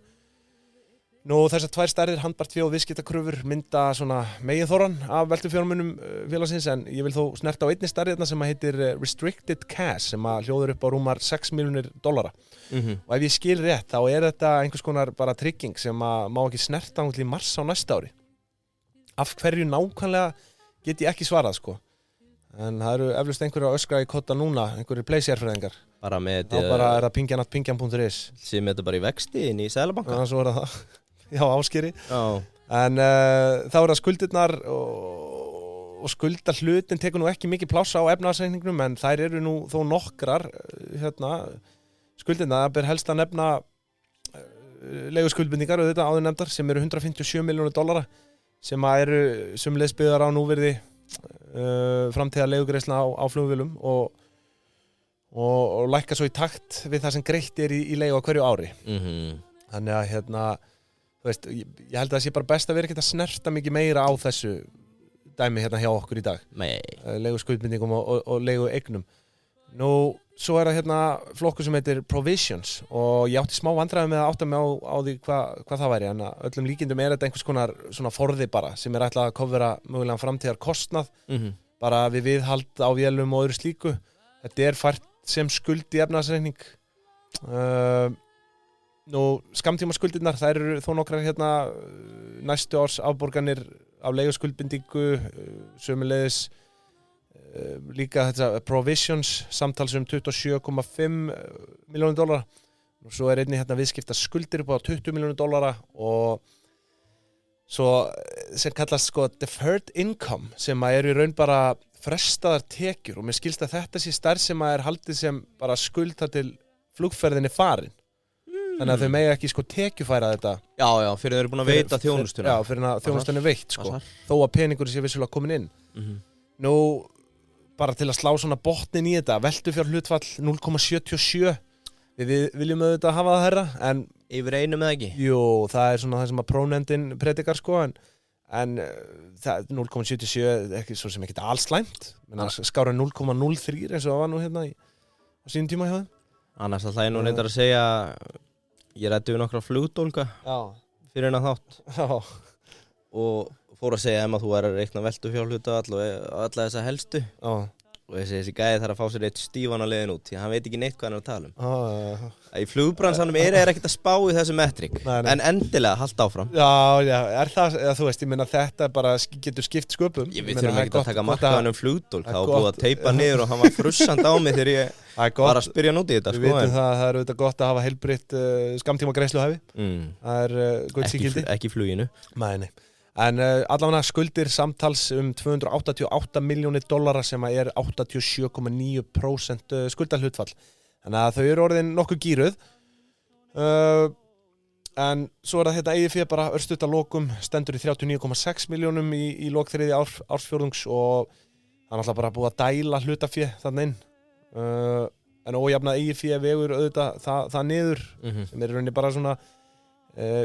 nú þessar 2 stærðir handbært fé og viðskiptakröfur mynda svona meginþorran af veltufjármunum félagsins en ég vil þó snerta á einni stærðirna sem heitir Restricted Cash sem hljóður upp á rúmar $6 milljónir og ef ég skil rétt þá er þetta einhvers konar bara trygging sem má ekki snerta í mars á næsta ári af hverju nákvæmlega get ég ekki svarað sko en það eru eflaust einhverju að öskra í kotta núna einhverju pleysérfræðingar bara með þá bara er það pingjan.is sem þetta bara í vexti inn í Seðlabanka svo er það já, áskeri en þá er það skuldirnar og skuldar hlutin tekur nú ekki mikið pláss á efnahagsreikningnum en þær eru nú þó nokkrar skuldirna, það ber helst að nefna leiguskuldbindingar auðvitað áður nefndar sem eru $157 milljónir sem eru sömuleiðis byggðar á núvirði framtíðar leigugreiðslna á flugvélum og lækka svo í takt við það sem greitt er í leigu á hverju ári þannig að þú veist, ég held að það sé bara best að vera ekkert að snerta mikið meira á þessu dæmi hérna hjá okkur í dag leiguskuldbindingum og leigueignum nú, svo er það hérna flokkur sem heitir Provisions og ég átti smá vandræði með að átta mig á því hvað það væri en öllum líkindum er þetta einhvers konar svona forði bara sem er ætlað að kofvera mögulega framtíðar kostnað bara við viðhald á vélum og öðru slíku þetta er fært sem skuld í efnahagsreikning nú skammtíma skuldirnar þær eru þó nokkrar hérna næstu árs afborganir af leiguskuldbindingu sömuleiðis líka þetta Provisions samtals $27,5 milljónir og svo er einnig hérna viðskipta skuldir upp á $20 milljónir og svo sem kallast sko deferred income sem eru í raun bara frestaðar tekjur og mér skilst að þetta sé stærð sem er haldið sem bara skuld þar til flugferðin er farin þannig að þau mega ekki sko tekjufæra þetta já, fyrir þau eru búin að veita þjónustuna fyrir að þjónustan er veitt sko þó að peningur sé vissulega komin inn nú bara til að slá svona botnin í þetta veltufjárhlutfall 0,77 við viljum auðvitað hafa það herra en yfir einu með ekki jú, það er svona það sem að prónefndin predikar sko en 0,77 er ekki svo sem ekkert allslæmt skára 0,03 eins og það var nú hérna á sínum tíma hjá þeim annars ætla ég nú reyndar að segja ég ræddi við nokkra flugdólga fyrir hennar þátt og fór að segja að þú er að reikna veltufjárhluta og alla þessa helstu og þessi gæði þarf að fá sér eitt stífan á leiðin út því hann veit ekki neitt hvað hann er að tala um í flugbransanum er ekkert að spá í þessu metrik en endilega halda áfram já, er það, þú veist, ég meina þetta bara getur skipt sköpum við þurfum ekki að taka markaðan um flugdólg það var búið að teipa niður og hann var frussand á mig þegar ég var að spyrja núti í þetta við vitum það er auðvitað gott að hafa heilbrigt skammtíma greiðsluhæfi það er gullsíkildi ekki í fluginu nei en allavega skuldir samtals $288 milljónir sem er 87,9% skuldahlutfall þannig að þau eru orðin nokkuð gíruð en svo er það þetta eigið fé bara örstutt að lokum stendur í 39,6 milljónum í lok þriðja ársfjórðungs og það er alltaf bara búið að dæla hlutafé þannig inn en ójafna eigið fé vegur auðvitað það niður sem er í rauninni bara svona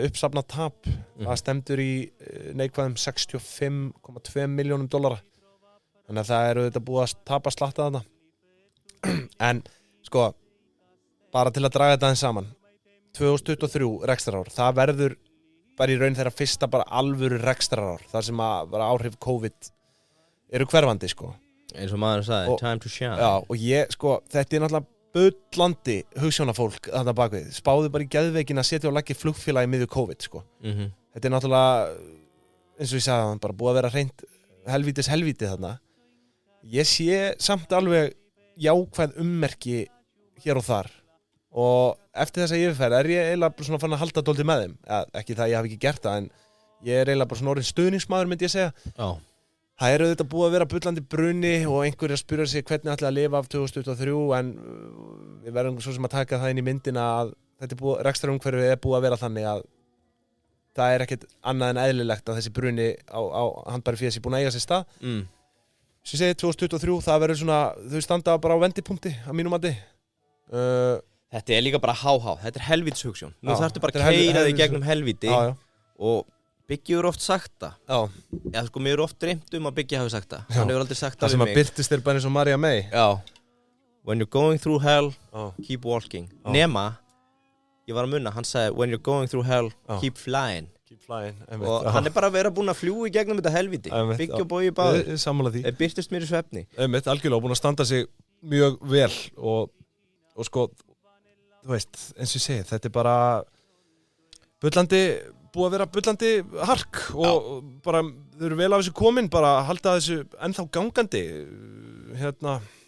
uppsafnað tap það stemdur í neikvæðum $65,2 milljónum þannig að það er auðvitað búið að tapa slatta þarna en sko bara til að draga þetta aðeins saman 2023 rekstrarár það verður bara í raun þeirra fyrsta bara alvöru rekstrarár þar sem að bara áhrif COVID eru hverfandi sko eins og maður sagði, time to shine já, og ég sko, þetta er náttúrulega bullandi hugsjónafólk þarna bakvið spáðu bara í geðveikin að setja á lagið flugfélagi miðju COVID sko þetta er náttúrulega eins og ég sagði bara búið að vera hreint helvíti þarna ég sé samt alveg jákvæð ummerki hér og þar og eftir þessa yfirferð er ég eiginlega svona fann að halda dálítið með þeim ekki það ég hafi ekki gert það en ég er eiginlega bara svona orðinn stuðningsmaður myndi ég segja já það er auðvitað búið að vera bullandi bruni og einhverjir að spyrja sig hvernig ætla að lifa af 2023 en við verðum svo sem að taka það inn í myndina að þetta rekstrarumhverfið er búið að vera þannig að það er ekkert annað en eðlilegt að þessi bruni á handbæri fyrir þessi búin að eiga sér stað sem ég segi 2023 það verður svona þau standa bara á vendipunkti að mínum mati Þetta er líka bara þetta er helvítshugssjón nú þarftu bara að keyra þig gegnum helvíti og Biggi hefur oft sagt það Já, sko, mér er oft dreymt að Biggi hafi sagt það Hann hefur aldrei sagt það við mig Það sem að birtist þér bara eins og Maria May Já When you're going through hell, keep walking Nema, ég var að munna, hann sagði When you're going through hell, keep flying Keep flying Og hann er bara að vera búinn að fljúga í gegnum þetta helvíti Biggi og Bogi báðir Sammála því Birtist mér í svefni Algjörlega, búinn að standa sig mjög vel og sko, þú veist, eins og ég segi þetta er bara búið að vera bullandi hark og bara þau eru vel af þessu komin bara að halda þessu ennþá gangandi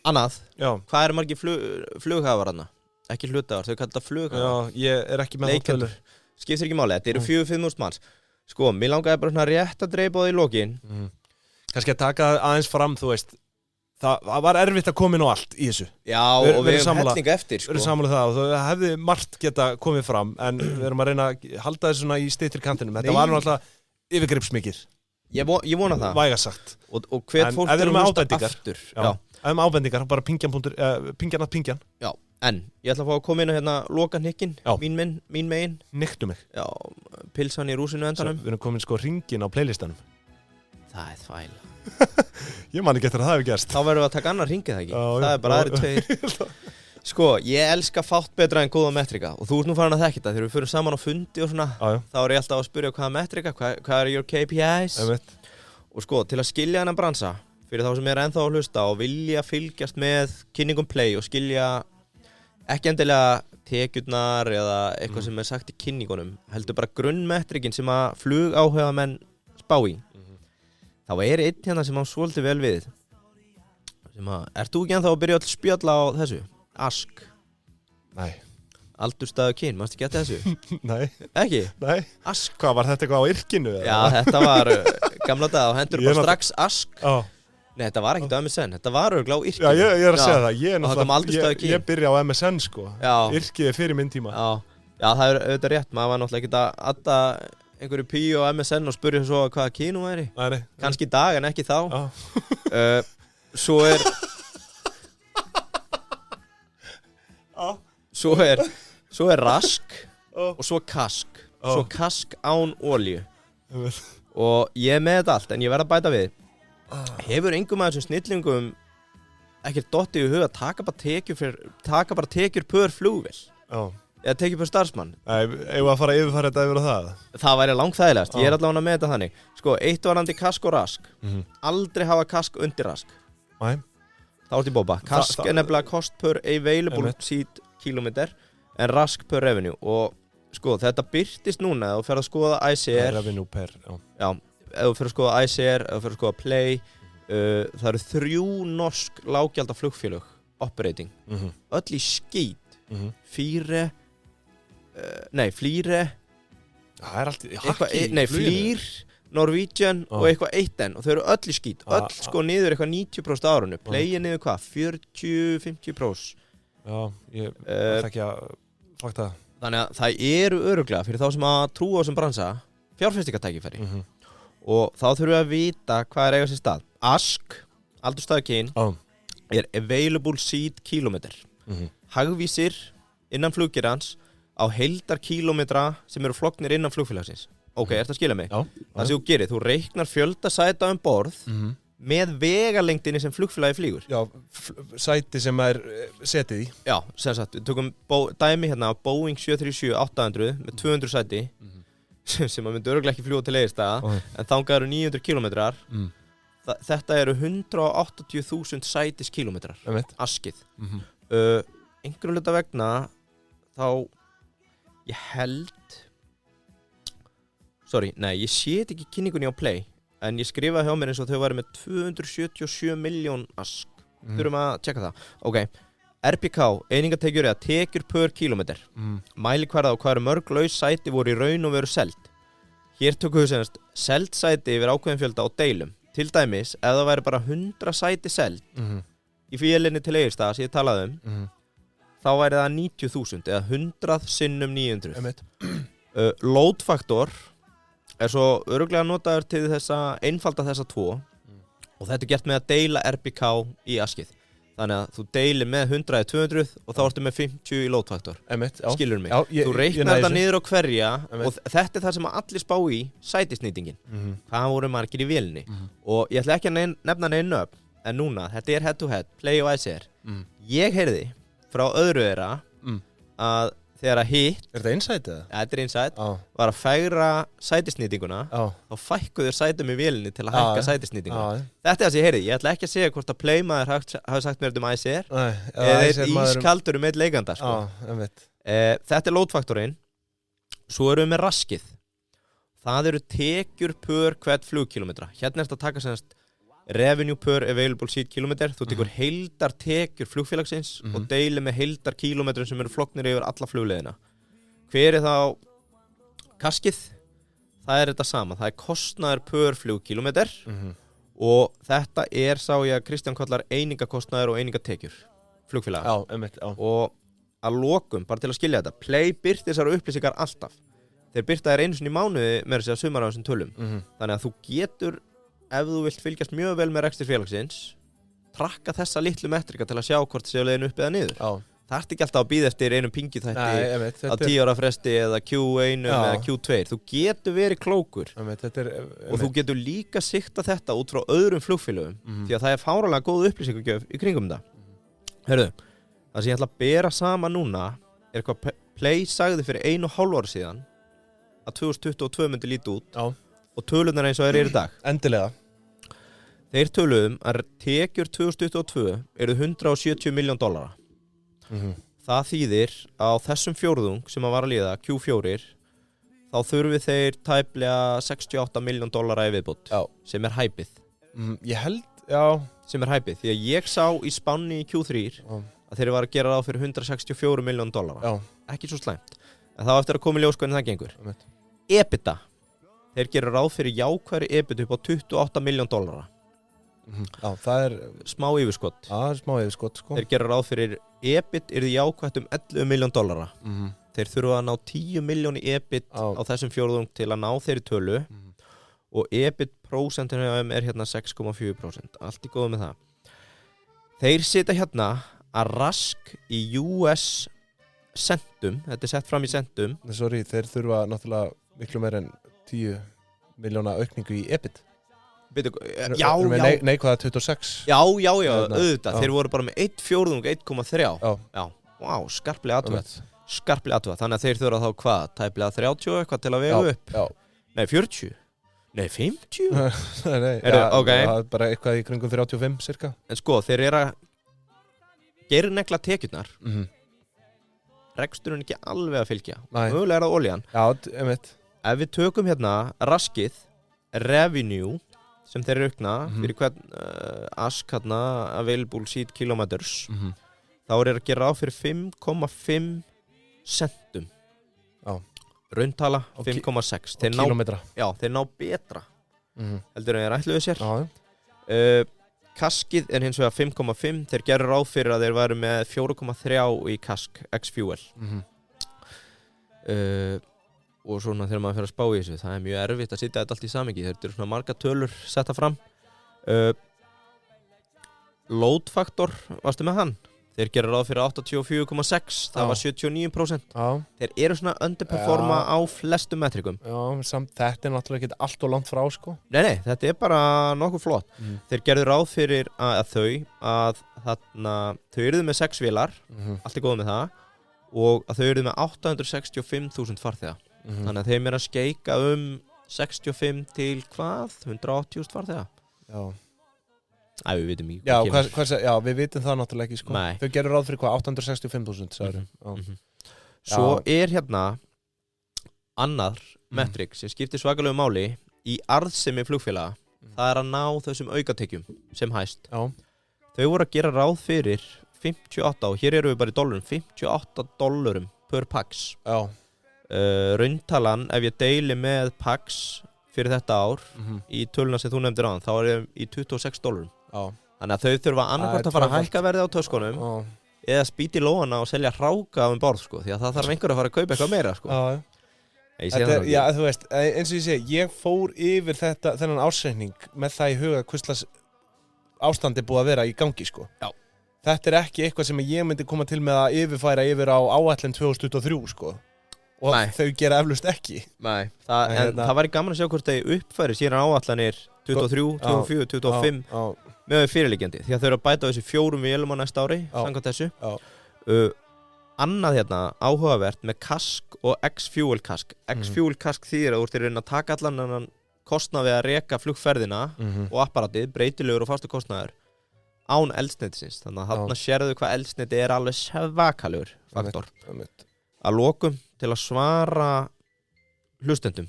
Annað, já. Hvað eru margir flughafar hana? Ekki hlutafar, þau kallar það flughafar Já, ég er ekki með hótelur Skiptir ekki máli, þetta eru 4-5 manns Sko, mér langaði bara rétt að dreipa á því í lokin Kannski að taka aðeins fram, þú veist það var erfitt að koma inn á allt í þessu Já, og við erum hellinga eftir Við erum sammála það og það hefði margt geta komið fram en við erum að reyna að halda þessu svona í styttri kantinum Þetta var nú alltaf yfirgripsmikið Ég vona það Væga sagt Og hver fólk er að hlusta aftur Já, ef við erum ábendingar, bara pingjan að pingjan Já, en ég ætla að fá að koma inn á hérna lokahnykkin mín megin Nyktu mig Já, pilsan í rúsinu endanum Við erum komin sko hringin á playlistanum Það er þvæla Ég man ekki eftir að það hefur gerst Þá verðum við að taka annar hringið það ekki Það er bara aðri tveir Sko, ég elska fátt betra en góða metrika Og þú ert nú farin að þekka þetta Þegar við fyrir saman á fundi og svona Þá er ég alltaf að spyrja hvaða metrika Hvað er your KPIs Og sko, til að skilja hennan bransa Fyrir þá sem er ennþá að hlusta Og vilja fylgjast með kynningum play Og skilja ekki endilega tekjurnar Eða eitthvað sem er sagt í kynningunum Heldur bara grunnmetrikin sem að flugáhuga menn spá í Þá er einn hérna sem á svolítið vel við Ert þú ekki ennþá að byrja að spjalla á þessu? Ask Nei Aldursstaðu kyn, mannstu ekki eftir þessu? Nei Ekki? Nei Ask Hvað, var þetta eitthvað á yrkinu? Já, þetta var gamla dag og hendur bara strax Ask Nei, þetta var ekkert á MSN, þetta var örugglega á yrkinu Já, ég er að segja það Ég byrja á MSN sko Yrkið er fyrir minn tíma Já, það er auðvitað rétt Maður var náttúrulega ekki að adda einhverju píu á MSN og spurja svo hvaða kynu væri Kannski í dag en ekki þá Svo er rask og svo kask Svo kask án olíu Og ég er með þetta allt en ég verð að bæta við Hefur engum af þessum snillingum ekkert dottið í huga að taka bara tekjur per flugvél Eða tekið per starfsmann Nei, eigum við að fara að yfirfæra þetta yfir á það? Það væri langþægilegast, ég er allavega með þetta þannig Sko, eitt varandi kask og rask Aldrei hafa kask undir rask Nei Þá ertu í bópa Kask er nefnilega cost per available seat kilometer En rask per revenue Og sko, þetta birtist núna Ef þú fer að skoða ICR Revenue per, Já, ef þú fer að skoða ICR Ef þú fer að skoða Play Það eru 3 norsk lággjaldar flugfélög Operating Öll í skít Flýre Það er allt Flýr, Norwegian og eitthvað eitt enn Og þau eru öll í skít Öll sko niður eitthvað 90% árunu Play er niður hvað? 40-50%. Já, ég ætla ekki að fakta það Þannig að það eru örugglega Fyrir þá sem að trúa á sem bransa Fjárfestingartækifæri Og þá þurfum við að vita hvað er eiga sér stað Ask, aldursstaðu kyn Er available seat kilometer hagvísir innan fluggerans á heildarkílómetra sem eru flognir innan flugfélagsins. Ok, ertu að skilja mig? Já. Það sem þú gerir, þú reiknar fjölda sæta borð með vegalengdinni sem flugfélagi flýgur. Já, sæti sem setið í. Já, sem sagt, við tökum dæmi hérna á Boeing 737-800 með 200 sæti sem að myndi örugglega ekki fljúga til Egilsstaða en þangað eru 900 kilometrar. Þetta eru 180.000 sætis kilometrar, askið. Einhverjum hluta vegna þá ég sé þetta ekki í kynningunni á Play en ég skrifaði hjá mér eins og þau væri með 277 miljón ask. Þurfum að tjekka það. Ok, RPK, einingatekjur eða tekjur per kilometer. Mælikvarða á hvað eru mörg laus sæti voru í raun og veru seld. Hér tökum við semast seld sæti yfir ákveðin fjölda á deilum. Til dæmis, ef það væri bara 100 sæti seld í vélinni til Egilsstaða sem ég talaði þá væri það 90.000 eða 100 sinnum 900. Load-faktor svo örugglega notaður til þess að einfalda þessa tvo og þetta gert með að deila RPK í askið. Þannig að þú deilir með 100 eða 200 og þá ertu með 50 í load-faktor. Skilur mig? Þú reiknar þetta niður á hverja og þetta það sem allir spá í sætisnýtingin. Hvað voru margir í vélinni? Og ég ætla ekki að nefna neinn nöfn en núna, þetta head to head, Play og ICR. Ég heyrði frá öðru þeirra að þegar að hitt þetta insight eða? Þetta insight var að fegra sætisnýtinguna þá fækkuður sætum í vélinni til að hækka sætisnýtinguna. Þetta það sem ég heyrði. Ég ætla ekki að segja hvort að Playmaður hafi sagt mér ICR eða ískaldur eitt leikanda sko. Þetta load-faktorinn. Svo erum við með raskið. Það eru tekjur per hvert flugkilometra. Hérna ertu að taka semst revenue per available seat kilometer. Þú tekur heildar tekjur flugfélagsins og deilir með heildar kílómetrum sem eru flognir yfir alla flugleiðina. Hver þá kaskið? Það þetta sama. Það kostnaður per flugkilometer og þetta sá ég að Kristján kallar einingakostnaður og einingatekjur flugfélaga. Og að lokum, bara til að skilja þetta, Play birtir þessar upplýsingar alltaf. Þeir birta þér einu sinni í mánuði með þess að sumar á þessum tölum. Þannig að þú getur ef þú vilt fylgjast mjög vel með rekstri félagsins trakka þessa litlu metrika til að sjá hvort það séu leiðin upp eða niður. Það ert ekki alltaf að bíða eftir einum pingjuþætti á 10 ára fresti eða Q1 eða Q2. Þú getur verið klókur og þú getur líka sikta þetta út frá öðrum flugfélögum því að það fáralega góð upplýsingagjöf í kringum það. Hörðu, það sem ég ætla að bera saman núna hvað Play sagði fyrir 1,5 ára síðan að 2022 myndi líta út og tölunar eins og í dag. Endilega. Þeir töluðum að tekjur 2022 eru $170 million. Það þýðir á þessum fjórðung sem að var að líða, Q4, þá þurfi þeir tæplega $68 million í viðbót, sem hæpið. Ég held, sem hæpið, því að ég sá í spánni í Q3 að þeir var að gera ráð fyrir $164 million. Ekki svo slæmt. En þá eftir að koma í ljós hvernig það gengur. EBITDA. Þeir gera ráð fyrir jákvæðri EBITDA upp á $28 million. Það smá yfirskott. Smá yfirskott sko. Þeir gera ráð fyrir EBIT yrði jákvætt $11 million. Þeir þurfa að ná 10 miljón í EBIT á þessum fjórðung til að ná þeirri tölu og EBIT prósentinu hérna 6,4%. Allt í góðu með það. Þeir sita hérna að rask í US centum. Þetta sett fram í centum. Sorry, þeir þurfa náttúrulega miklu meir en 10 miljóna aukningu í EBIT. Neikvæða 26. Já, auðvitað. Þeir voru bara með 1/4, 1,3. Vá, skarplega athugað. Þannig að þeir þurfa þá hvað? Tæplega 30 eitthvað til að vega upp. Nei, 40. Nei, 50. Það bara eitthvað í kringum 35 cirka. En sko, þeir að gera negla tekjurnar. Reksturinn ekki alveg að fylgja. Mögulega það olían. Ef við tökum hérna raskið, revenue, sem þeir aukna fyrir hvern ask hérna, available seat kilometers, þá að gera ráð fyrir 5,5 centum. Rauntala 5,6. Kílómetra. Þeir ná betra. Heldur en þeir ætluðu sér. Kaskið hins vegar 5,5. Þeir gera ráð fyrir að þeir væru með 4,3 í kask, ex-fuel. Og svona þegar maður fer að spá í þessu, það mjög erfitt að sitja þetta allt í samhengi. Þetta eru svona marga tölur setta fram. Load-faktor, varstu með hann? þeir gerðu ráð fyrir 84,6, það var 79%. Þeir eru svona underperforma á flestum metrikum. Já, samt þetta náttúrulega ekki allt og langt frá, sko. Nei, þetta bara nokkuð flott. Þeir gerðu ráð fyrir að þau eruðu með 6 vélar, allt góð með það, og að þau eruðu með 865.000 farþega. Þannig að þeim að skeika 65 til hvað? 180.000 farþega. Já. Æ, við vitum ekki. Já, við vitum það náttúrulega ekki, sko. Nei. Þau gerðu ráð fyrir hvað? 865.000, sagður. Svo hérna annar metrik sem skiptir svakalegu máli í arðsemi flugfélaga. Það að ná þessum aukatekjum sem hæst. Já. Þau voru að gera ráð fyrir 58, og hér eru við bara í dollurum, $58 per pax. Já. Rauntalan, ef ég deili með pax fyrir þetta ár í töluna sem þú nefndir áðan, þá ég í $26. Já. Þannig að þau þurfa annarkvort að fara að hækka verðið á töskunum eða spýta í lóana og selja hráka borð, sko, því að það þarf einhver að fara að kaupa eitthvað meira, sko. Já, þú veist, eins og ég segi, ég fór yfir þennan ársreikning með það í huga hvurslags ástandi búið að vera í gangi, sko. Já. Þetta ekki eitthvað sem ég myndi koma til með að yfirfæra yfir á áætlun 2023, sko. Og þau gera eflaust ekki. Nei, það væri gaman að sjá hvort þau uppfæri síðan áætlanir 23, 24, 25 með fyrirliggjandi, því að þau eru að bæta þessi 4 vélum á næsta ári, samkvæmt þessu. Annað hérna áhugavert með kask og ex-fuel kask. Ex-fuel kask þýðir að þú ert í rauninni að taka allan annan kostnað við að reka flugferðina og apparatið, breytilegur og fastu kostnaður án eldsneytisins. Þannig að þarna sérðu hvað eldsneyti alveg svakalegur faktor. Að lokum, til að svara hlustendum,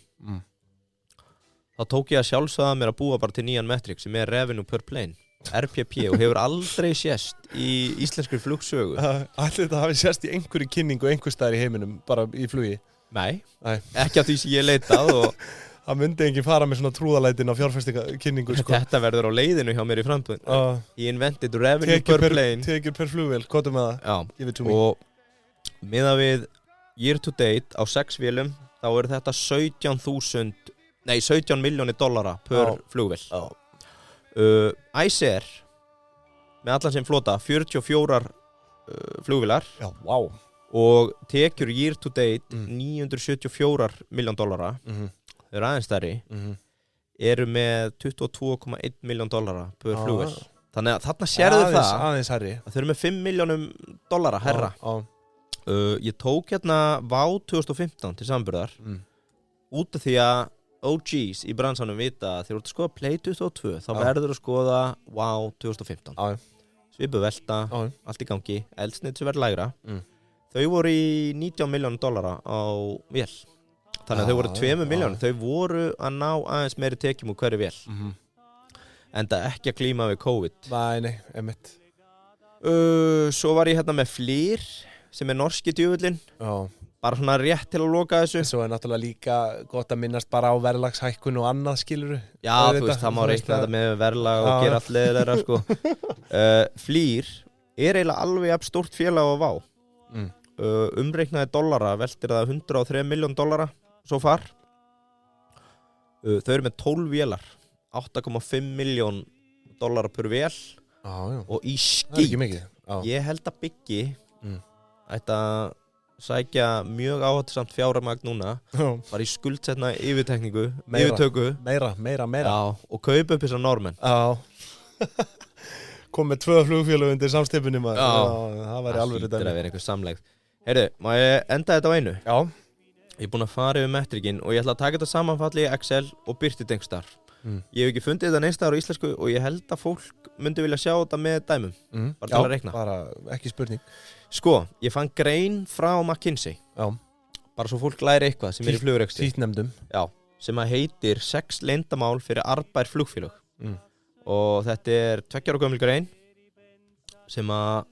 þá tók ég að sjálfsögða mér að búa bara til nýjan metrik sem revenue per plane, RPP, og hefur aldrei sést í íslenskri flugsögu. Ætli þetta hafi sést í einhverju kynningu einhvers staðar í heiminum, bara í flugi? Nei. Ekki af því sem ég leitað og það myndi enginn fara með svona trúðalætin á fjárfestingakynningu, sko. Þetta verður á leiðinu hjá mér í framtíðinni. Ég invented revenue per plane. Tekjur per flugvél, hvað með það? Já, give it to me. Og miðað við year to date á 6 vélum, þá eru þetta $17 milljónir per flugvél. Ice Air með allan sem flota 44 flugvélar. Já, wow. Og tekjur year to date $974 milljón. Þau eru aðeins stærri. Eru með $22,1 milljón per flugvél. Þannig að þarna sérðu aðeins herri. Að þau eru með $5 milljónum herra. Ég tók hérna VOW 2015 til samanburðar út af því að OGs í bransanum vita að þegar þú ert að skoða Play 22 þá verður að skoða WOW 2015. Svipuð velta, allt í gangi, eldsneyti sem verður lægra. Þau voru í $19 milljónum á vél. Þannig að þau voru 2 milljónir. Þau voru að ná aðeins meiri tekjum úr hverju vél. Enda ekki að glíma við COVID. Nei, einmitt. Svo var ég hérna með Flyr, sem norski djöfullinn. Bara svona rétt til að loka þessu. Svo náttúrulega líka gott að minnast bara á verðlagshækkun og annað, skilurðu. Já, þú veist, það má reikna þetta með verðlag og gera allt leiðilegra, sko. Flyr eiginlega alveg jafn stórt félag á WOW. Umreiknaði dollara veltir það $103 milljón svo far. Þau eru með 12 vélar, $8,5 milljón per vél. Og í skít. Ég held að Biggi ætti að sækja mjög áhættusamt fjármagn núna, bara í skuldsetna yfirtöku. Meira. Já, og kaupa upp þessar normenn. Kom með 2 flugfélög undir samstipunni, maður. Það væri alveg þetta. Það hlýtur að vera einhver samlegð. Heyrðu, má ég enda þetta á einu? Já. Ég er búinn að fara yfir metrikinn og ég ætla að taka þetta samanfalli í Excel og birta þetta einhvers staðar. Ég hef ekki fundið þetta neins staðar á íslensku og ég held að fólk myndi vilja sjá þetta með dæmum. Bara til að reikna. Bara ekki spurning. Sko, ég fann grein frá McKinsey. Bara svo fólk læri eitthvað sem í flugrekstri. Títtnefndum. Já, sem að heitir 6 leyndamál fyrir arðbær flugfélög. Og þetta 2 ára gömul grein sem að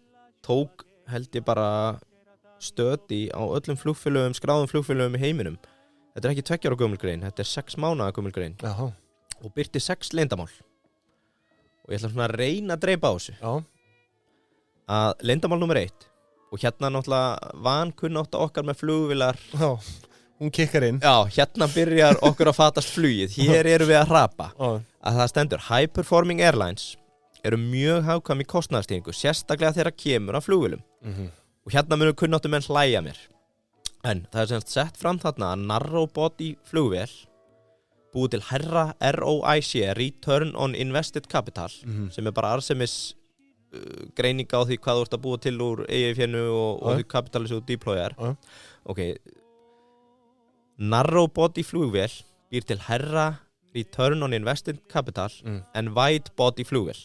tók, held ég bara, stöði á öllum flugfélögum, skráðum flugfélögum í heiminum. Þetta ekki 2 ára gömul grein, þetta 6 mánaða gömul grein. Jaha. Og birti 6 leyndamál. Og ég ætla svona að reyna að dreipa á þessu. Að leyndamál nummer 1, og hérna náttúrulega vankunnátta okkar með flugvélar. Hún kikkar inn. Já, hérna byrjar okkur að fatast flugið. Hér erum við að hrapa. Að það stendur High Performing Airlines eru mjög hagkvæm í kostnaðarstíðingu, sérstaklega þegar kemur að flugvélum. Og hérna munum kunnáttu menn hlæja mér. En það er semst sett fram þarna að narrow body flugvél búið til hærra ROIC, Return on Invested Capital, sem bara arðsemis greining á því hvað þú ert að búa til úr EIF-inu og því kapitali sem þú deployar. Ok, narrow body flugvél býr til hærra Return on Invested Capital en wide body flugvél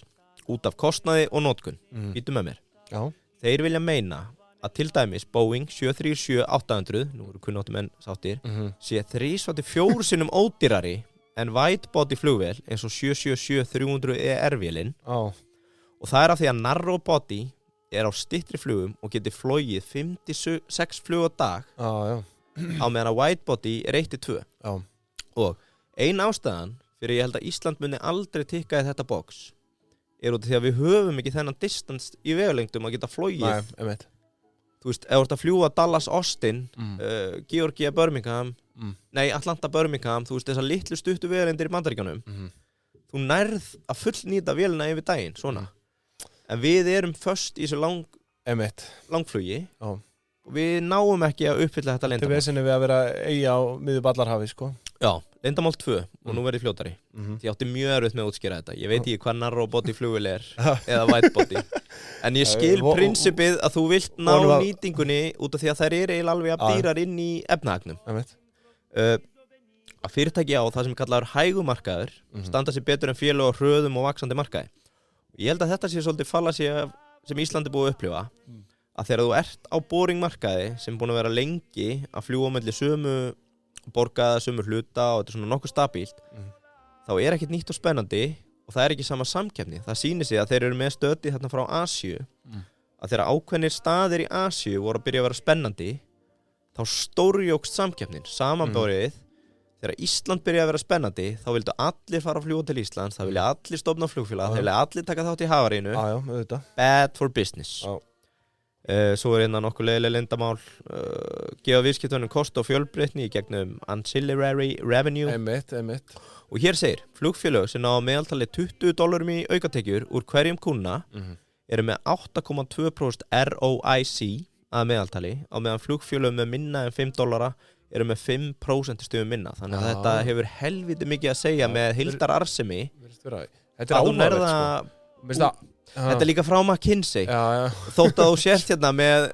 út af kostnaði og notkun. Býtu með mér. Já. Þeir vilja meina að til dæmis Boeing 737-800, nú eru kunnáttumenn sáttir, sé 3-4 sinnum ódýrari en wide body flugvél eins og 777-300ER-vélin. Og það af því að narrow body á styttri flugum og getur flogið 5-6 flug á dag á meðan að wide body 1-2. Og ein ástæðan fyrir ég held að Ísland muni aldrei tikka í þetta box út af því að við höfum ekki þennan distance í vegalengdum að geta flogið. Þú veist, ef þú ert að fljúga Dallas Austin, Georgia Birmingham, Atlanta Birmingham, þú veist þessar litlu stuttu vegalengdir í Bandaríkjunum, þú nærð að fullnýta vélina yfir daginn, svona. En við erum föst í þessu langflugi og við náum ekki að uppfylla þetta leyndarmál. Þetta vesinni við að vera eigi á miðju Ballarhafi, sko. Já, leyndarmál 2 og nú verði fljótari. Því átti mjög erfitt með að útskýra þetta. Ég veit ekki hvað narrow body flugvél eða wide body. En ég skil prinsipið að þú vilt ná nýtingunni út af því að þær eru eiginlega alveg að dýrar inn í efnahagnum. Að fyrirtæki á það sem kallaður hægumarkaður standa sér betur en félög á hröðum og vaxandi markaði. Ég held að þetta sé svolítið fallacy sem Íslandi búið að upplifa að þegar þú ert á boringmarkaði sem búin að vera lengi að fljúga á milli sömu borgaða, sömu hluta og þetta er svona nokkuð stabílt þá er ekkert nýtt og spennandi og það er ekki sama samkeppni. Það sýnir sig að þeir eru með stöti þarna frá Asíu að þegar ákveðnir staðir í Asíu voru að byrja að vera spennandi þá stórjókst samkeppnin samanborið þegar Ísland byrjaði að vera spennandi þá vildu allir fara að fljúga til Íslands, það vilja allir stofna flugfélag, það vilja allir taka þátt í hafarínu. Bad for business. Svo hérna nokkuð leiðileg leyndarmál gefa viðskiptunum kost og fjölbreytni í gegnum ancillary revenue. Og hér segir, flugfélög sem ná meðaltali $20 í aukatekjur úr hverjum kúnna eru með 8,2% ROIC að meðaltali á meðan flugfélög með minna en $5 eru með 5% stöðum minna. Þannig að þetta hefur helviti mikið að segja með heildararðsemi. Þetta er áhugavert, sko. Þetta er líka frá McKinsey. Þótt að þú sért hérna með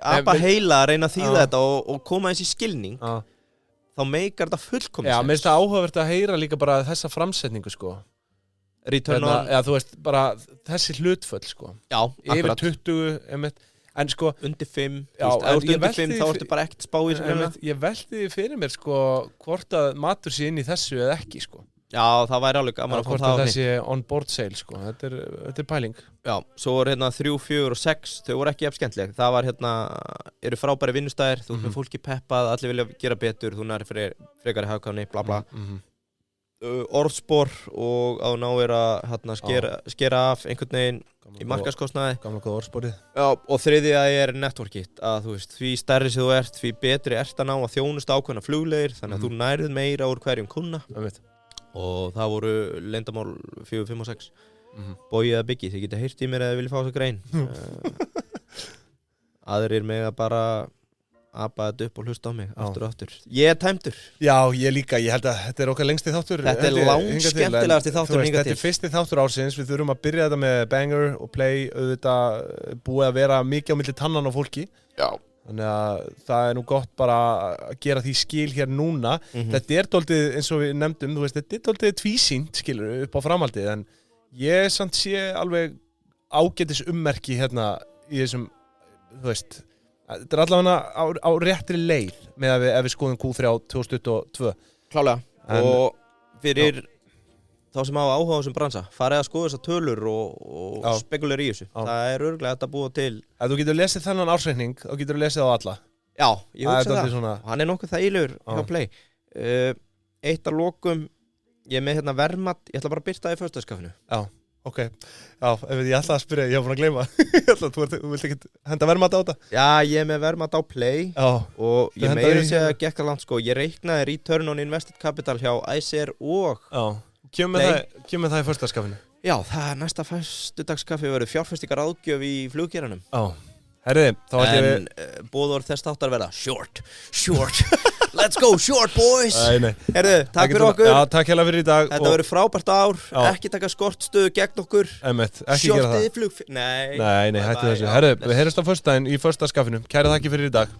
apa heila að reyna að þýða þetta og koma eins í skilning þá meikar þetta fullkomið. Já, mér finnst það áhugavert að heyra líka bara þessa framsetningu, sko. Return on... Já, þú veist, bara þessi hlutföll, sko. Já, yfir 20, en sko undir 5, ef þú ert undir 5 þá ertu bara ekkert spá í þessu. Ég velti fyrir mér sko hvort að matur sé inn í þessu eða ekki, sko. Já, það væri alveg gaman að fá það á hvort að þessi on board sale, sko. Þetta er pæling. Já, svo voru hérna 3, 4 og 6, þau voru ekki skemmtileg. Það var hérna, eru frábæri vinnustæðir, þú ert með fólki peppað, allir vilja gera betur, þú næri frekari hagkvæmni, bla bla. Orðspor og á ná hérna skera af einhvern veginn í markaðskostnaði. Gamla góða orðsporið. Já, og þriðja networkið, að þú veist, því stærri sem þú ert, því betri ert að ná að þjónusta ákveðna flugleiðir, þannig að þú nærið meira úr hverjum kunna. Og það voru leyndamál 4, 5 og 6. Bogi eða Biggi, þið geta heyrt í mér eða vilja fá þessa grein. Aðrir með að bara apa þetta upp og hlusta á mig aftur og aftur. Ég er tæmdur. Já, ég líka, ég held að þetta er okkar lengsti þáttur. Þetta er langskemmtilegasti þáttur hingað til. Þetta er fyrsti þáttur ársins, við þurfum að byrja þetta með banger og play, auðvitað búið að vera mikið á milli tannan á fólki. Já. Þannig að það er nú gott bara að gera því skil hér núna. Þetta er dálítið, eins og við nefndum, þú veist, þetta er dálítið tvísýnt, skilur, upp á framhaldið, en ég samt sé alveg ágætis ummerki hérna í þessum, þú veist, þetta er allavega á réttri leið með að ef við skoðum Q3 2022. Klálega, og fyrir þá sem hafa áhuga á þessum bransa, farið að skoða þessar tölur og spekuleira í þessu. Það er örugglega þetta búið til. Ef þú getur lesið þennan ársreikning, þá getur þú lesið á alla. Já, ég hugsa það. Svona... Hann er nokkuð þægilegur hjá Play. Eitt að lokum, ég er með hérna verðmat, ég ætla bara að birta það í föstudagskaffinu. Já, ok. Já, ég ætla að spyrja, ég var búin að gleyma. Þú vilt ekki henda verðmat á þetta? Já, ég er með verðmat á Play. Já. Og ég meira að segja gekk að land, sko. Ég reiknaði Return on Invested Capital hjá ICR og... Já. Kemur það í föstudagskaffinu? Já, það næsta föstudagskaffi verður fjárfestingar áðgjöf í fluggeranum. Herriði, þá ætlum við... En boðorð þess þáttar verða short. Let's go short, boys. Herriði, takk fyrir okkur. Já, takk hella fyrir í dag. Þetta verður frábært ár. Ekki taka skortstöðu gegn okkur. Ekki gera það. Shortið flug... Nei, hættu þessu. Herriði, við heyrjumst á föstudaginn í föstudagsskaffinu. Kæra þakki fyrir í dag.